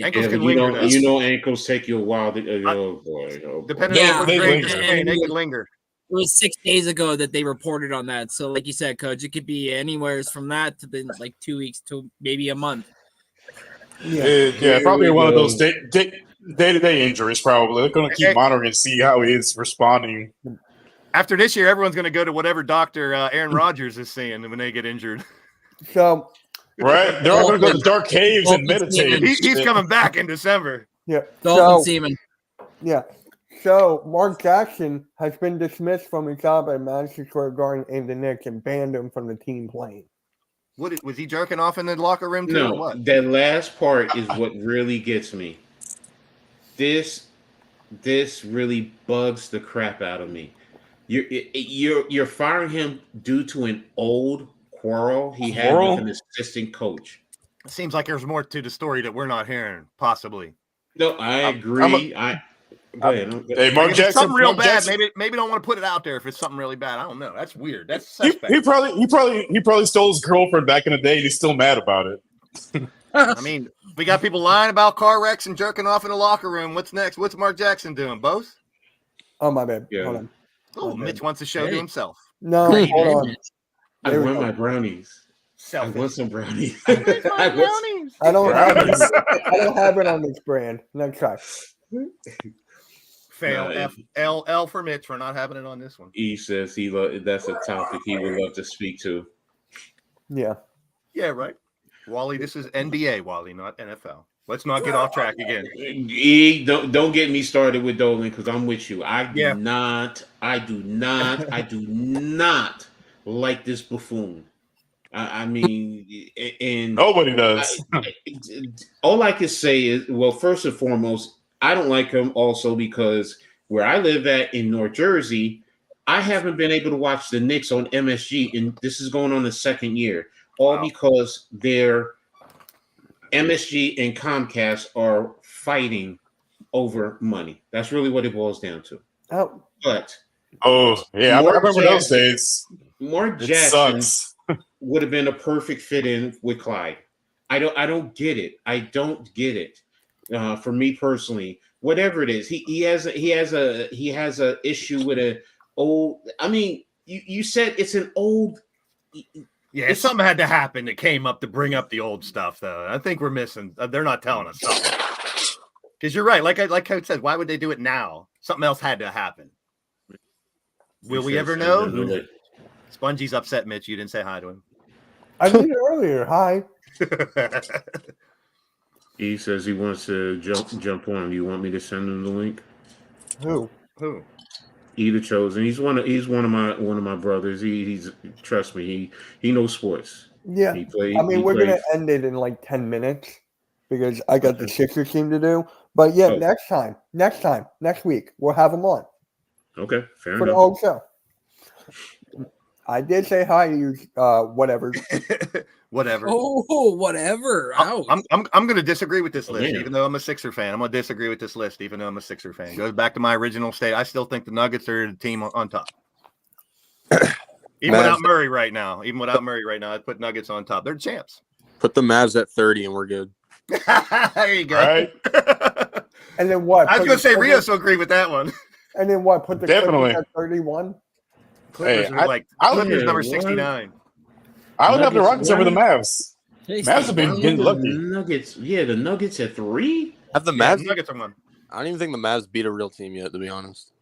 Ankles can linger. Ankles take you a while. Oh boy. Depending on what grade they can linger. It was 6 days ago that they reported on that. So, like you said, Coach, it could be anywhere from that to then like 2 weeks to maybe a month. Yeah, probably one of those day-to-day injuries. Probably they're going to keep monitoring and see how he is responding. After this year, everyone's going to go to whatever doctor Aaron Rodgers is seeing when they get injured. So. Right, they're all going to go to dark caves and meditate. He's coming back in December. Yeah, Dolphin Seaman. Yeah, so Mark Jackson has been dismissed from his job at Madison Square Garden and the Knicks and banned him from the team playing. What was he jerking off in the locker room too? No, or what? That last part is what really gets me. This really bugs the crap out of me. You're firing him due to an old quarrel he had with an assistant coach. It seems like there's more to the story that we're not hearing, possibly. No, I agree. Go ahead. Hey, Mark Jackson, something real bad. Jackson. Maybe don't want to put it out there if it's something really bad. I don't know. That's weird. That's suspect. He probably stole his girlfriend back in the day, and he's still mad about it. I mean, we got people lying about car wrecks and jerking off in the locker room. What's next? What's Mark Jackson doing? Both? Oh my bad. Yeah. Hold on. Oh, Mitch wants to show to himself. No, hold on. I want my brownies. Selfish. I want some brownies. I don't have it on this brand. Next try. Fail. L for Mitch for not having it on this one. He says that's a topic he would love to speak to. Yeah. Yeah, right. Wally, this is NBA, Wally, not NFL. Let's not get off track again. Don't get me started with Dolan because I'm with you. I do not like this buffoon. I mean, and Nobody does. all I can say is, well, first and foremost, I don't like him also because where I live at in North Jersey, I haven't been able to watch the Knicks on MSG, and this is going on the second year, all because their MSG and Comcast are fighting over money. That's really what it boils down to. Oh, But Oh, yeah. I Mark remember those Jackson- days. Mark It Jackson sucks. would have been a perfect fit in with Clyde. I don't get it. I don't get it. For me personally, whatever it is, he has a issue with a old. I mean, you said it's an old. Yeah, something had to happen that came up to bring up the old stuff, though. I think we're missing. They're not telling us something. Because you're right. Like Coach said, why would they do it now? Something else had to happen. Will we ever know? Who knows? Spongey's upset, Mitch. You didn't say hi to him. I did it earlier. Hi. He says he wants to jump on. Do you want me to send him the link? Who? Who? Either chosen. He's one of my brothers. He's trust me. He knows sports. Yeah. He played. I mean, we're gonna end it in like 10 minutes because I got the Sixers team to do. But yeah, next week we'll have them on Okay, fair for the enough. whole show. I did say hi to you. Whatever. Whatever. Oh, whatever. Ouch. I'm going to disagree with this list, man. even though I'm a Sixer fan. I'm going to disagree with this list, even though I'm a Sixer fan. Goes back to my original state. I still think the Nuggets are the team on top. Even without Murray right now, I'd put Nuggets on top. They're champs. Put the Mavs at 30 and we're good. There you go. Right? And then what? I was Put going to say the Rios will agree with that one. And then what? Put the Definitely. Clippers at 31. Clippers Hey, are like Clippers yeah, number what? 69. I would have the Nuggets Rockets over the won. Mavs. Mavs have been getting lucky. Nuggets, yeah, the Nuggets at 3. Have the Yeah, Mavs? Nuggets are one. I don't even think the Mavs beat a real team yet, to be honest.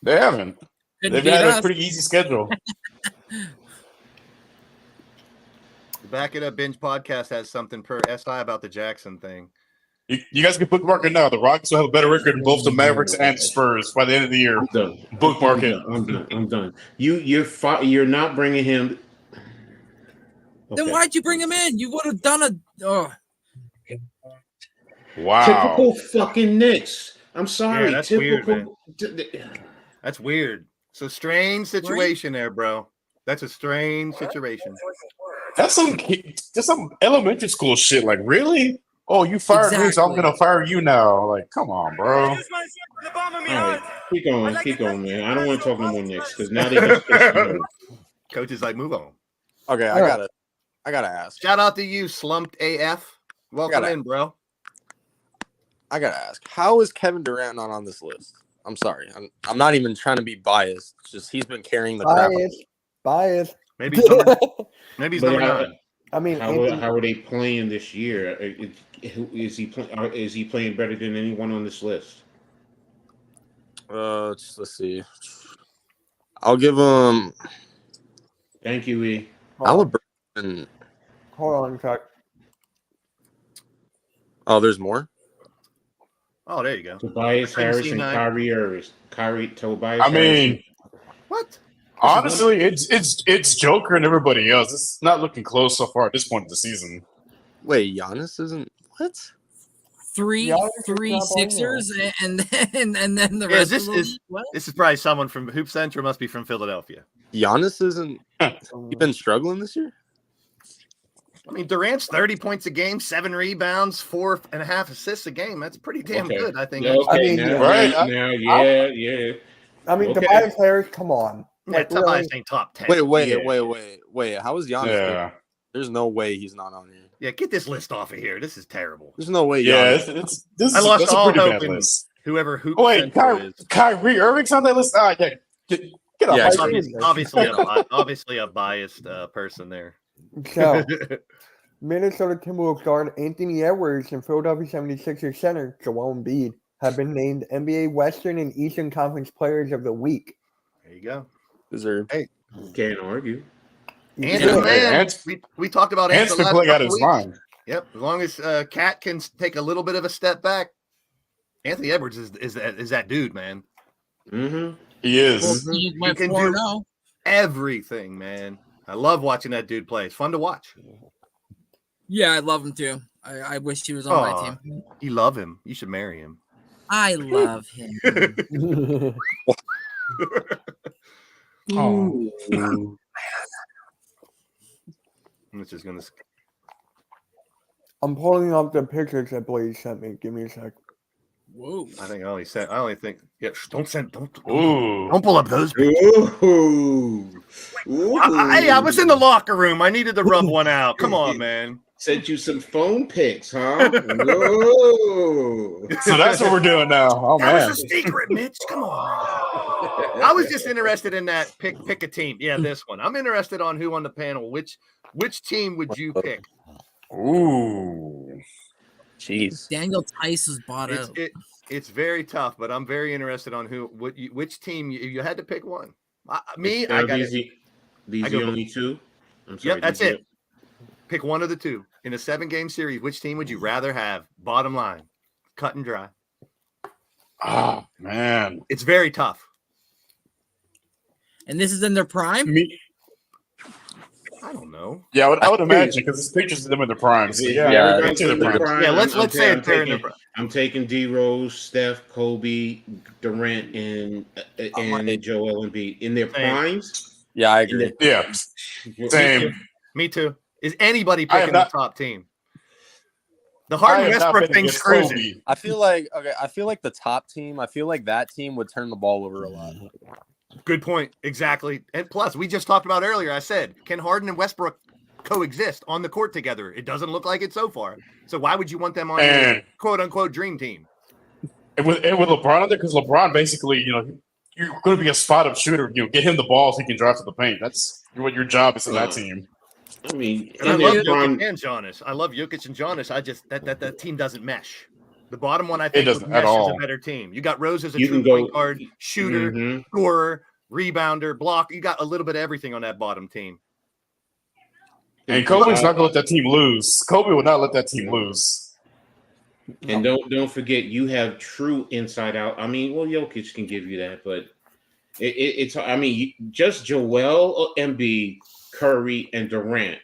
They haven't. Couldn't They've beat had us. a pretty easy schedule. The Back It Up Binge podcast has something per SI about the Jackson thing. You guys can bookmark it now. The Rockets will have a better record than both the Mavericks and Spurs by the end of the year. I'm done. Bookmark it. I'm done. You're not bringing him. Then Okay. why'd you bring him in? You would have done a. Oh, Wow. Typical fucking Knicks. I'm sorry. Yeah, that's weird, typical. That's weird. It's a strange situation there, bro. That's a strange situation. That's some elementary school shit. Like, really? Oh, you fired me, so I'm Exactly. gonna fire you now. Like, come on, bro. All right, keep going, man. I don't want to talk no more Knicks because now they just pissed me off. Coach is like, move on. Okay, All right. I gotta ask. Shout out to you, Slumped AF. Welcome Gotta- in, bro. I gotta ask. How is Kevin Durant not on this list? I'm sorry. I'm not even trying to be biased. It's just he's been carrying the crap. Bias. Maybe he's number, maybe he's But number how, 9. I mean, how are they playing this year? Is he playing better than anyone on this list? Let's see. I'll give him Thank you, E. Halliburton. Hold on, Chuck. Oh, there's more. Oh, there you go. Tobias I couldn't Harris see and nine. Kyrie Irving. Tobias. I mean, What? honestly, it's Joker and everybody else. It's not looking close so far at this point of the season. Wait, Giannis isn't what? three Yeah, it's not playing Sixers and then the Yeah, rest this of them. is- What? This is probably someone from Hoop Central, must be from Philadelphia. Giannis isn't. He been struggling this year. I mean, Durant's 30 points a game, 7 rebounds, 4.5 assists a game. That's pretty damn Okay. good, I think. Yeah, okay, I mean, now, right, now, yeah. I mean, Okay. Tobias Harris, come on. Yeah, Like, Tobias really? ain't top 10. Wait. How is Giannis? Yeah, There's no way he's not on here. Yeah, get this list off of here. This is terrible. There's no way. yeah. Giannis. It's this I is lost that's a all pretty hope bad in- list. Whoever Hoop Oh, wait, Central is. Kyrie Irving's on that list. Ah, yeah. Get off Yeah, my Kyrie- screen. Obviously a biased person there. So, Minnesota Timberwolves guard Anthony Edwards and Philadelphia 76ers center Joel Embiid have been named NBA Western and Eastern Conference Players of the Week. There you go. Deserve. Can't argue. And Yeah. the man, Ant's- we talked about Ant Ant's the been last playing out couple his weeks. mind. Yep, as long as Cat can take a little bit of a step back, Anthony Edwards is that dude, man. Mm-hmm. He is. Well, He went can 4 do- now. Everything, man. I love watching that dude play. It's fun to watch. Yeah, I love him too. I wish he was on my Aw, team. You love him. You should marry him. I love him. Oh. I'm just gonna. I'm pulling up the pictures that Blaze sent me. Give me a sec. Whoa. I only think. Yeah, don't Ooh. pull up those. Ooh. Ooh. I was in the locker room. I needed to rub one out. Come on, man. Sent you some phone pics, huh? Whoa. So that's what we're doing now. Oh That man. was a secret, Mitch. Come on. I was just interested in that pick a team. Yeah, this one. I'm interested on who on the panel. Which team would you pick? Ooh. Jeez. Daniel Tice was bought out. It's very tough, but I'm very interested on which team you had to pick one. I got it. These I are go the only two. I'm sorry. Yep, that's it. Pick one of the two in a 7-game series. Which team would you rather have? Bottom line, cut and dry. Oh man. It's very tough. And this is in their prime? Me, I don't know. yeah, I would imagine because it's pictures of them in their primes. So, yeah, Everybody's to in their their prime. prime. Yeah, let's say I'm it during taking- the. I'm taking D Rose, Steph, Kobe, Durant, and Joel Embiid in their Same. primes. Yeah, I agree. Yeah, same. Me too. Is anybody I am picking the not- top team? The I Harden am not Westbrook betting thing against screws it. Kobe. I feel like the top team, I feel like that team would turn the ball over a lot. Good point. Exactly. And plus, we just talked about earlier. I said, can Harden and Westbrook coexist on the court together? It doesn't look like it so far. So why would you want them on your And quote unquote dream team? with LeBron on there, because LeBron basically, you're going to be a spot up shooter. Get him the ball so he can drive to the paint. That's what your job is in that team. I mean, And I in love their prime, Jokic and Giannis. I love Jokic and Giannis. I just that team doesn't mesh. The bottom one, I think, doesn't would mesh at all. is a better team. You got Rose as a You true can go- point guard, shooter, Mhm. scorer, rebounder, block. You got a little bit of everything on that bottom team. And Kobe's not going to let that team lose. Kobe will not let that team lose. And don't forget, you have true inside out. I mean, well, Jokic can give you that, but it's. I mean, just Joel Embiid, Curry, and Durant.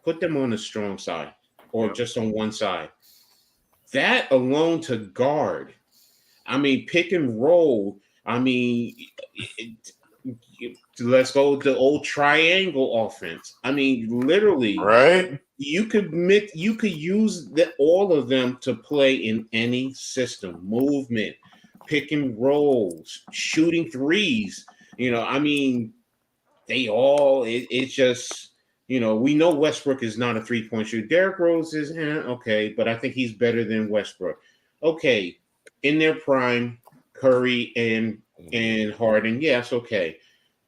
Put them on the strong side, or just on one side. That alone to guard. I mean, pick and roll. I mean, let's go with the old triangle offense. I mean, literally, Right? you could use all of them to play in any system, movement, pick and rolls, shooting threes. I mean, they all. It's just we know Westbrook is not a 3-point shooter. Derrick Rose is okay, but I think he's better than Westbrook. Okay, in their prime, Curry and Harden, yes, okay,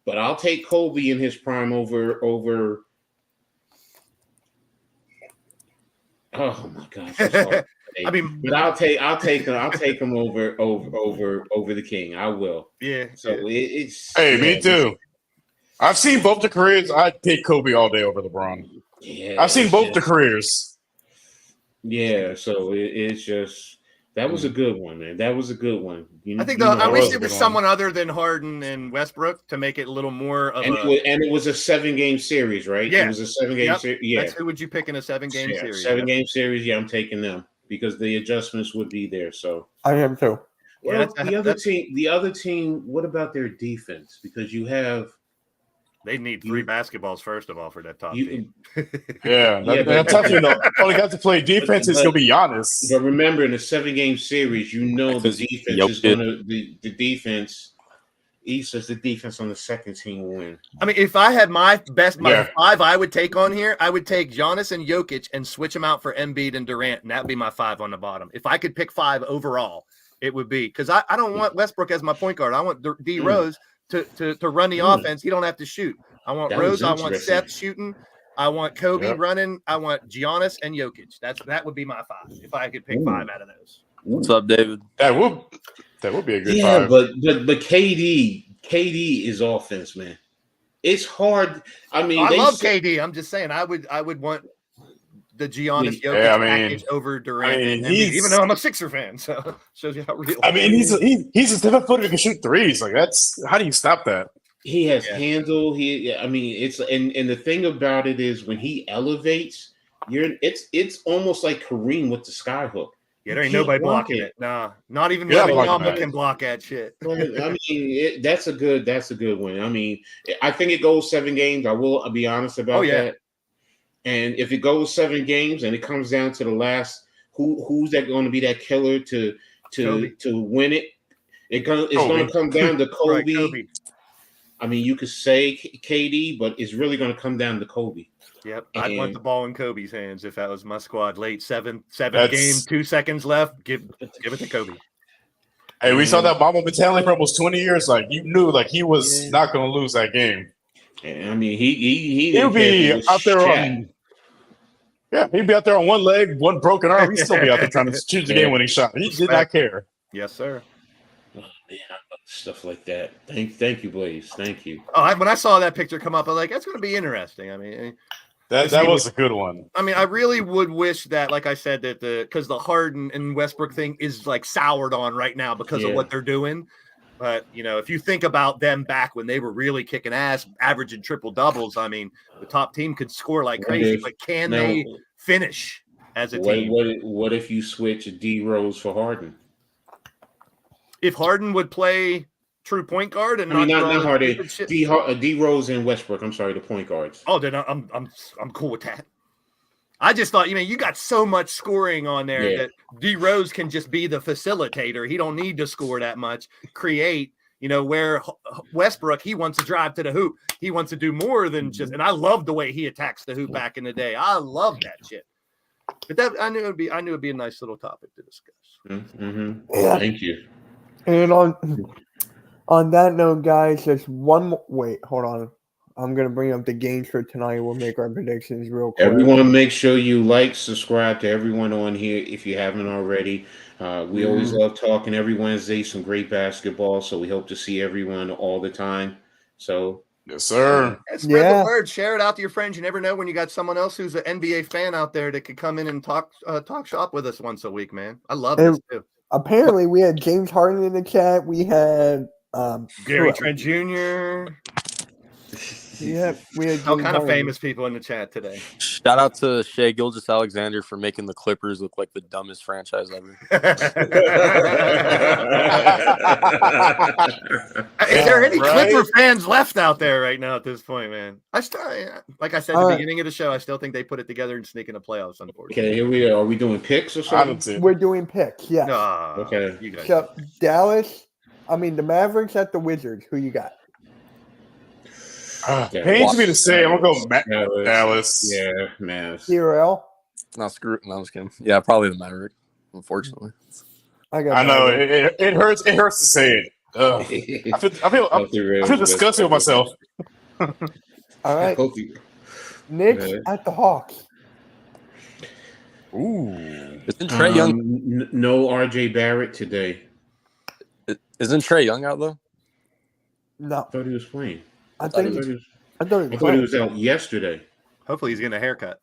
but I'll take Kobe in his prime over. Oh my gosh! I'm sorry. I mean, but I'll take him over the King. I will. yeah. So it's Hey, me too. I've seen both the careers. I'd take Kobe all day over LeBron. Yeah, I've seen both the careers. Yeah, so it's just that was a good one, man. That was a good one. I think that I was wish a it was good one. someone other than Harden and Westbrook to make it a little more of it was a 7-game series, right? Yeah. It was a 7-game Yep. series. Yeah. That's who would you pick in a 7-game Yeah, series? 7-game series. Yeah, I'm taking them because the adjustments would be there. So I am too. Yeah, well, the other team, what about their defense? Because you have They need 3 basketballs first of all for that top you. team. Yeah, Yeah, that's tough. Only got to play defense is going to be Giannis. But remember, in a 7-game series, the defense is going to the defense. He says the defense on the second team will win. I mean, if I had my 5 I would take on here, I would take Giannis and Jokic and switch them out for Embiid and Durant, and that would be my 5 on the bottom. If I could pick 5 overall, it would be because I don't want Westbrook as my point guard. I want D Rose to run the offense. He don't have to shoot. I want That Rose. was I want interesting. Seth shooting. I want Kobe Yep. running. I want Giannis and Jokic. That would be my 5 if I could pick 5 out of those. What's up, David? That would be a good Yeah, five. but KD is offense, man. It's hard. I mean, I they love say- KD. I'm just saying I would want the Giannis Jokic Yeah, I mean- package over Durant, I mean, and Embiid, he's- even though I'm a Sixer fan. So shows you how real. I mean, he's a 7-footer who can shoot threes. Like that's how do you stop that? He has Yeah. handle. I mean, it's and the thing about it is when he elevates, it's almost like Kareem with the skyhook. Yeah, You there ain't can't nobody block blocking it. Nah, not even Yeah, Wembanyama blocking that. can block that shit. But, I mean, that's a good win. I mean, I think it goes 7 games. I'll be honest about yeah. that. And if it goes 7 games and it comes down to the last, who's that going to be that killer to Kobe. win it? It's going to come down to Kobe. Right, Kobe. I mean, you could say KD, but it's really going to come down to Kobe. Yep, I'd want And- the ball in Kobe's hands if that was my squad. Late seven That's- game, 2 seconds left. Give it to Kobe. Hey, we saw that Mamba mentality for almost 20 years. Like you knew, like he was not going to lose that game. And I mean, he He'll be didn't care if it was out there Shaq. on. Yeah, he'd be out there on one leg, one broken arm. He'd still be out there trying to choose the game-winning shot. He did not care. Yes, sir. Oh, man, I love stuff like that. Thank you, Blaze. Thank you. Oh, when I saw that picture come up, I was like, that's going to be interesting. I mean, That was a good one. I really would wish that, like I said, that because the Harden and Westbrook thing is like soured on right now because of what they're doing. But, if you think about them back when they were really kicking ass, averaging triple doubles, I mean, the top team could score like crazy, but can they finish as a team? What if you switch D Rose for Harden? If Harden would play true point guard and I mean, do all not the Harden. stupid shit- D Rose and Westbrook. I'm sorry, the point guards. Oh, then I'm cool with that. I just thought, you got so much scoring on there that D Rose can just be the facilitator. He don't need to score that much. Create, where Westbrook, he wants to drive to the hoop. He wants to do more than just. And I love the way he attacks the hoop back in the day. I love that shit. But that I knew it'd be a nice little topic to discuss. Mm-hmm. Yeah. Thank you. And on that note, guys, just one more. Wait, hold on. I'm gonna bring up the games for tonight. We'll make our predictions real quick. Everyone, make sure you like, subscribe to everyone on here if you haven't already. We always love talking every Wednesday, some great basketball. So we hope to see everyone all the time. So Yes, sir. Spread the word, share it out to your friends. You never know when you got someone else who's an NBA fan out there that could come in and talk shop with us once a week, man. I love this too. Apparently, we had James Harden in the chat. We had Gary Trent Jr. Yeah, we had all James kind of Harden. famous people in the chat today. Shout out to Shea Gilgeous-Alexander for making the Clippers look like the dumbest franchise ever. Is there any Right? Clipper fans left out there right now at this point, man? I still, like I said at the beginning of the show, I still think they put it together and sneak in the playoffs. Unfortunately, okay, here we are. Are we doing picks or I something? don't see it. We're doing picks. Yeah. Okay. you guys. So the Mavericks at the Wizards. Who you got? Pains me to say, I'm gonna go Dallas. Yeah, man. CRL. No, screw. No, I'm just kidding. Yeah, probably the Maverick. Unfortunately, I got. I know Mavericks. it hurts. It hurts to say it. Ugh. I feel disgusted with myself. All right. Knicks at the Hawks. Ooh. isn't Trey Young? No RJ Barrett today. Isn't Trey Young out though? No, I thought he was playing. I I think thought he was, I thought I it was thought he fine. was out yesterday. Hopefully, he's getting a haircut.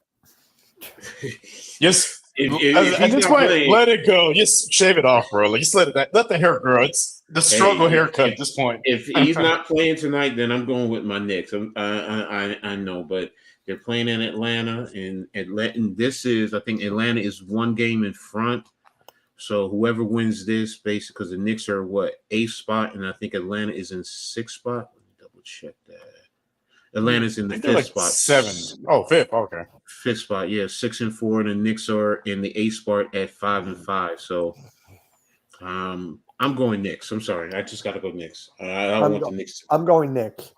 Just If at he's this not point, playing- let it go. Just shave it off, bro. Like, just let the hair grow. It's the struggle haircut at this point. If he's not playing tonight, then I'm going with my Knicks. I know, but they're playing in Atlanta, and this is, I think Atlanta is one game in front. So whoever wins this, basically, because the Knicks are eighth spot, and I think Atlanta is in sixth spot. Let me double check that. Atlanta's in the I think they're fifth like spot. 7. Oh, fifth. Okay. Fifth spot, yeah, 6-4, and the Knicks are in the eighth spot at 5-5. So, I'm going Knicks. I'm sorry, I just got to go Knicks. I want the Knicks. I'm going Knicks.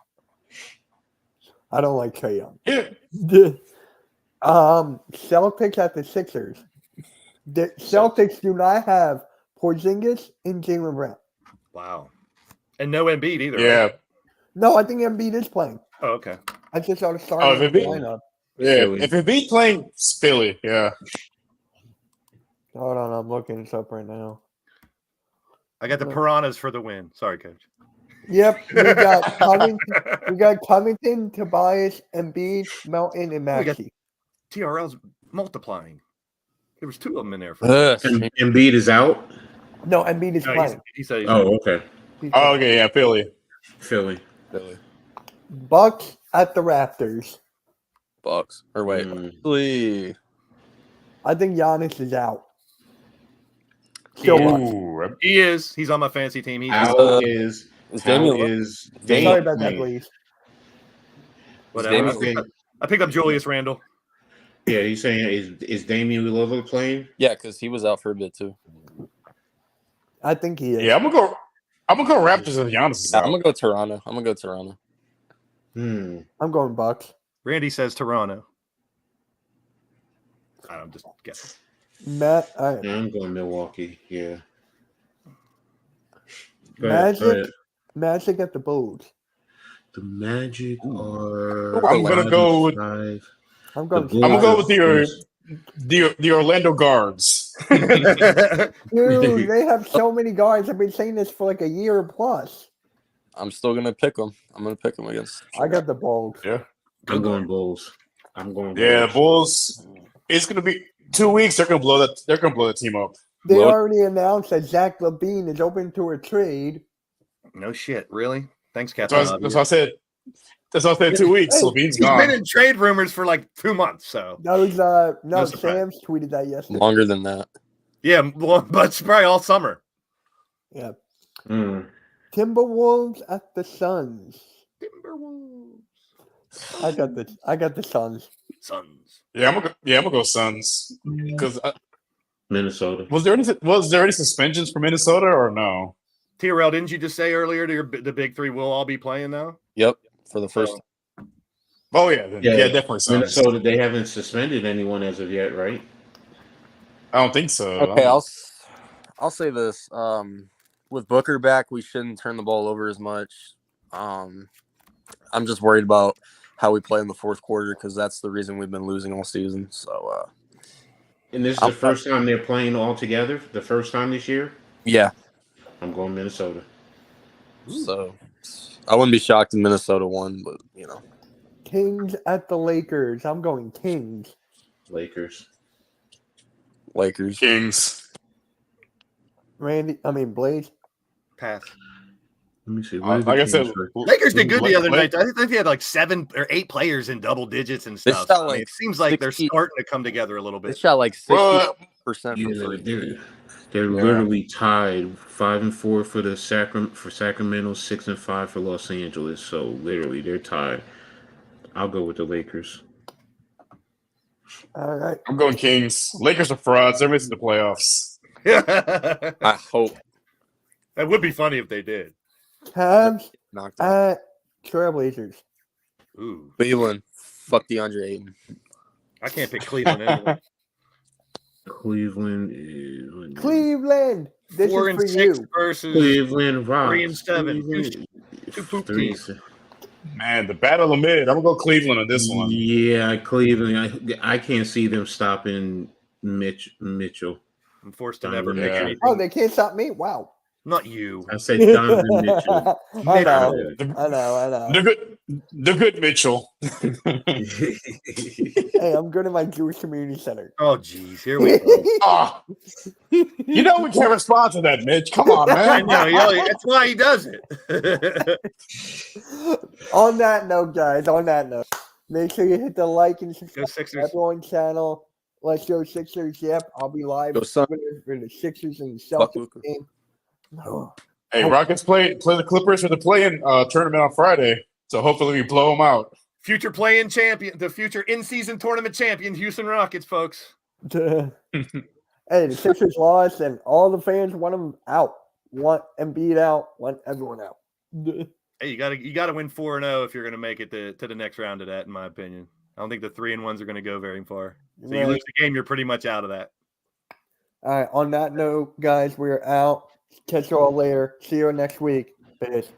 I don't like Trae Young. Yeah. Celtics at the Sixers. The Celtics do not have Porzingis and Jaylen Brown. Wow, and no Embiid either. Yeah. Right? No, I think Embiid is playing. Oh, okay. I just saw the Oh, starting if Embiid- lineup. Yeah. Philly. If it beat playing it's Philly, yeah. Hold on, I'm looking this up right now. I got the Piranhas for the win. Sorry, coach. Yep, we got Covington, we got Covington, Tobias, Embiid, Melton, and We got- Maxey. TRL's multiplying. There was 2 of them in there. Embiid is out. No, Embiid is No, playing. he said he's Oh, okay. He's Oh, playing. okay, yeah, Philly. Philly. Bucks at the Raptors. Bucks. Or wait, actually, I think Giannis is out. He Still is. Bucks. Ooh, He is. He's on my fantasy team. He's How is Sorry Dame about that, playing? please. whatever. Damian- I picked up Julius Randle. Yeah, he's saying is Damian Lillard playing? Yeah, because he was out for a bit too. I think he is. yeah, I'm gonna go Raptors if Giannis is I'm out. gonna go Toronto. I'm gonna go Toronto. I'm going Bucks. Randy says Toronto. I'm just guessing. Matt, all right. Yeah, I'm going Milwaukee. Yeah. Go ahead, Magic. Magic at the Bulls. The Magic are. I'm gonna go with five. I'm going. Bulls I'm gonna go with are the Orlando Guards. Dude, they have so many guards. I've been saying this for like a year plus. I'm still gonna pick them. I'm gonna pick them against. I got the Bulls. Yeah, I'm going Bulls. I'm going. yeah, the Bulls. Bulls. It's gonna be 2 weeks. They're gonna blow that. They're gonna blow the team up. They Well- already announced that Zach LaVine is open to a trade. No shit, really? Thanks, That's Captain. what I said. That's what I said. 2 weeks. Hey, Levine's He's gone. been in trade rumors for like 2 months, so That was No no. surprise. Sam's tweeted that yesterday. Longer than that. yeah, well, but it's probably all summer. Yeah. Mm. Timberwolves at the Suns. Timberwolves. I got the Suns. Suns. Yeah, I'm gonna go Suns. Because Minnesota. was there any suspensions for Minnesota or no? TRL, didn't you just say earlier the big three will all be playing now? Yep, for the first. Oh yeah, yeah, definitely Suns. Minnesota. They haven't suspended anyone as of yet, right? I don't think so. Okay, I'll say this. With Booker back, we shouldn't turn the ball over as much. I'm just worried about how we play in the fourth quarter because that's the reason we've been losing all season. So, And this is the first time they're playing all together. The first time this year. yeah. I'm going Minnesota. So, I wouldn't be shocked if Minnesota won, but Kings at the Lakers. I'm going Kings. Lakers. Lakers. Kings. Blaze. Pass. Let me see. Like I said, Lakers did good the other Lake- night. I think they had like 7 or 8 players in double digits and They stuff. shot I mean, like it seems like they're 60 starting to come together a little They bit. shot like 60% Well, from three. They're literally tied 5-4 for the Sacramento, 6-5 for Los Angeles. So literally, they're tied. I'll go with the Lakers. All right. I'm going Kings. Lakers are frauds. They're missing the playoffs. That I hope would be funny if they did. Cavs knocked out. at Trailblazers. Ooh, Cleveland. Fuck DeAndre Ayton. I can't pick Cleveland anyway. Cleveland is Cleveland. This 4 is and for 6 you. versus Cleveland Rocks. 3 and 7. Cleveland- Two poop 3 teams. Man, the battle of mid. I'm gonna go Cleveland on this one. Yeah, Cleveland. I can't see them stopping Mitchell. I'm forced to never pick Yeah. anything. Oh, they can't stop me? Wow. Not you. I say Donovan Mitchell. I know. I know. The good Mitchell. Hey, I'm going to my Jewish community center. Oh, geez. Here we go. Ah, you know we can't respond to that, Mitch. Come on, I man. know. That's why he does it. On that note, guys, make sure you hit the like and Go subscribe to Sixers. everyone's channel. Let's go Sixers. Yep, I'll be live Go Suns. for the Sixers and Fuck Celtics Luka. game. Oh, Hey, Rockets play the Clippers for the play-in tournament on Friday, so hopefully we blow them out. Future play-in champion, the future in-season tournament champion, Houston Rockets, folks. hey, the Sixers lost, and all the fans want them out. Want Embiid out. Want everyone out. Hey, you gotta win 4-0 if you're gonna make it to the next round of that, in my opinion. I don't think the 3-1s are gonna go very far. So you Right. lose the game, you're pretty much out of that. All right. On that note, guys, we're out. Catch you all later. See you next week. Peace.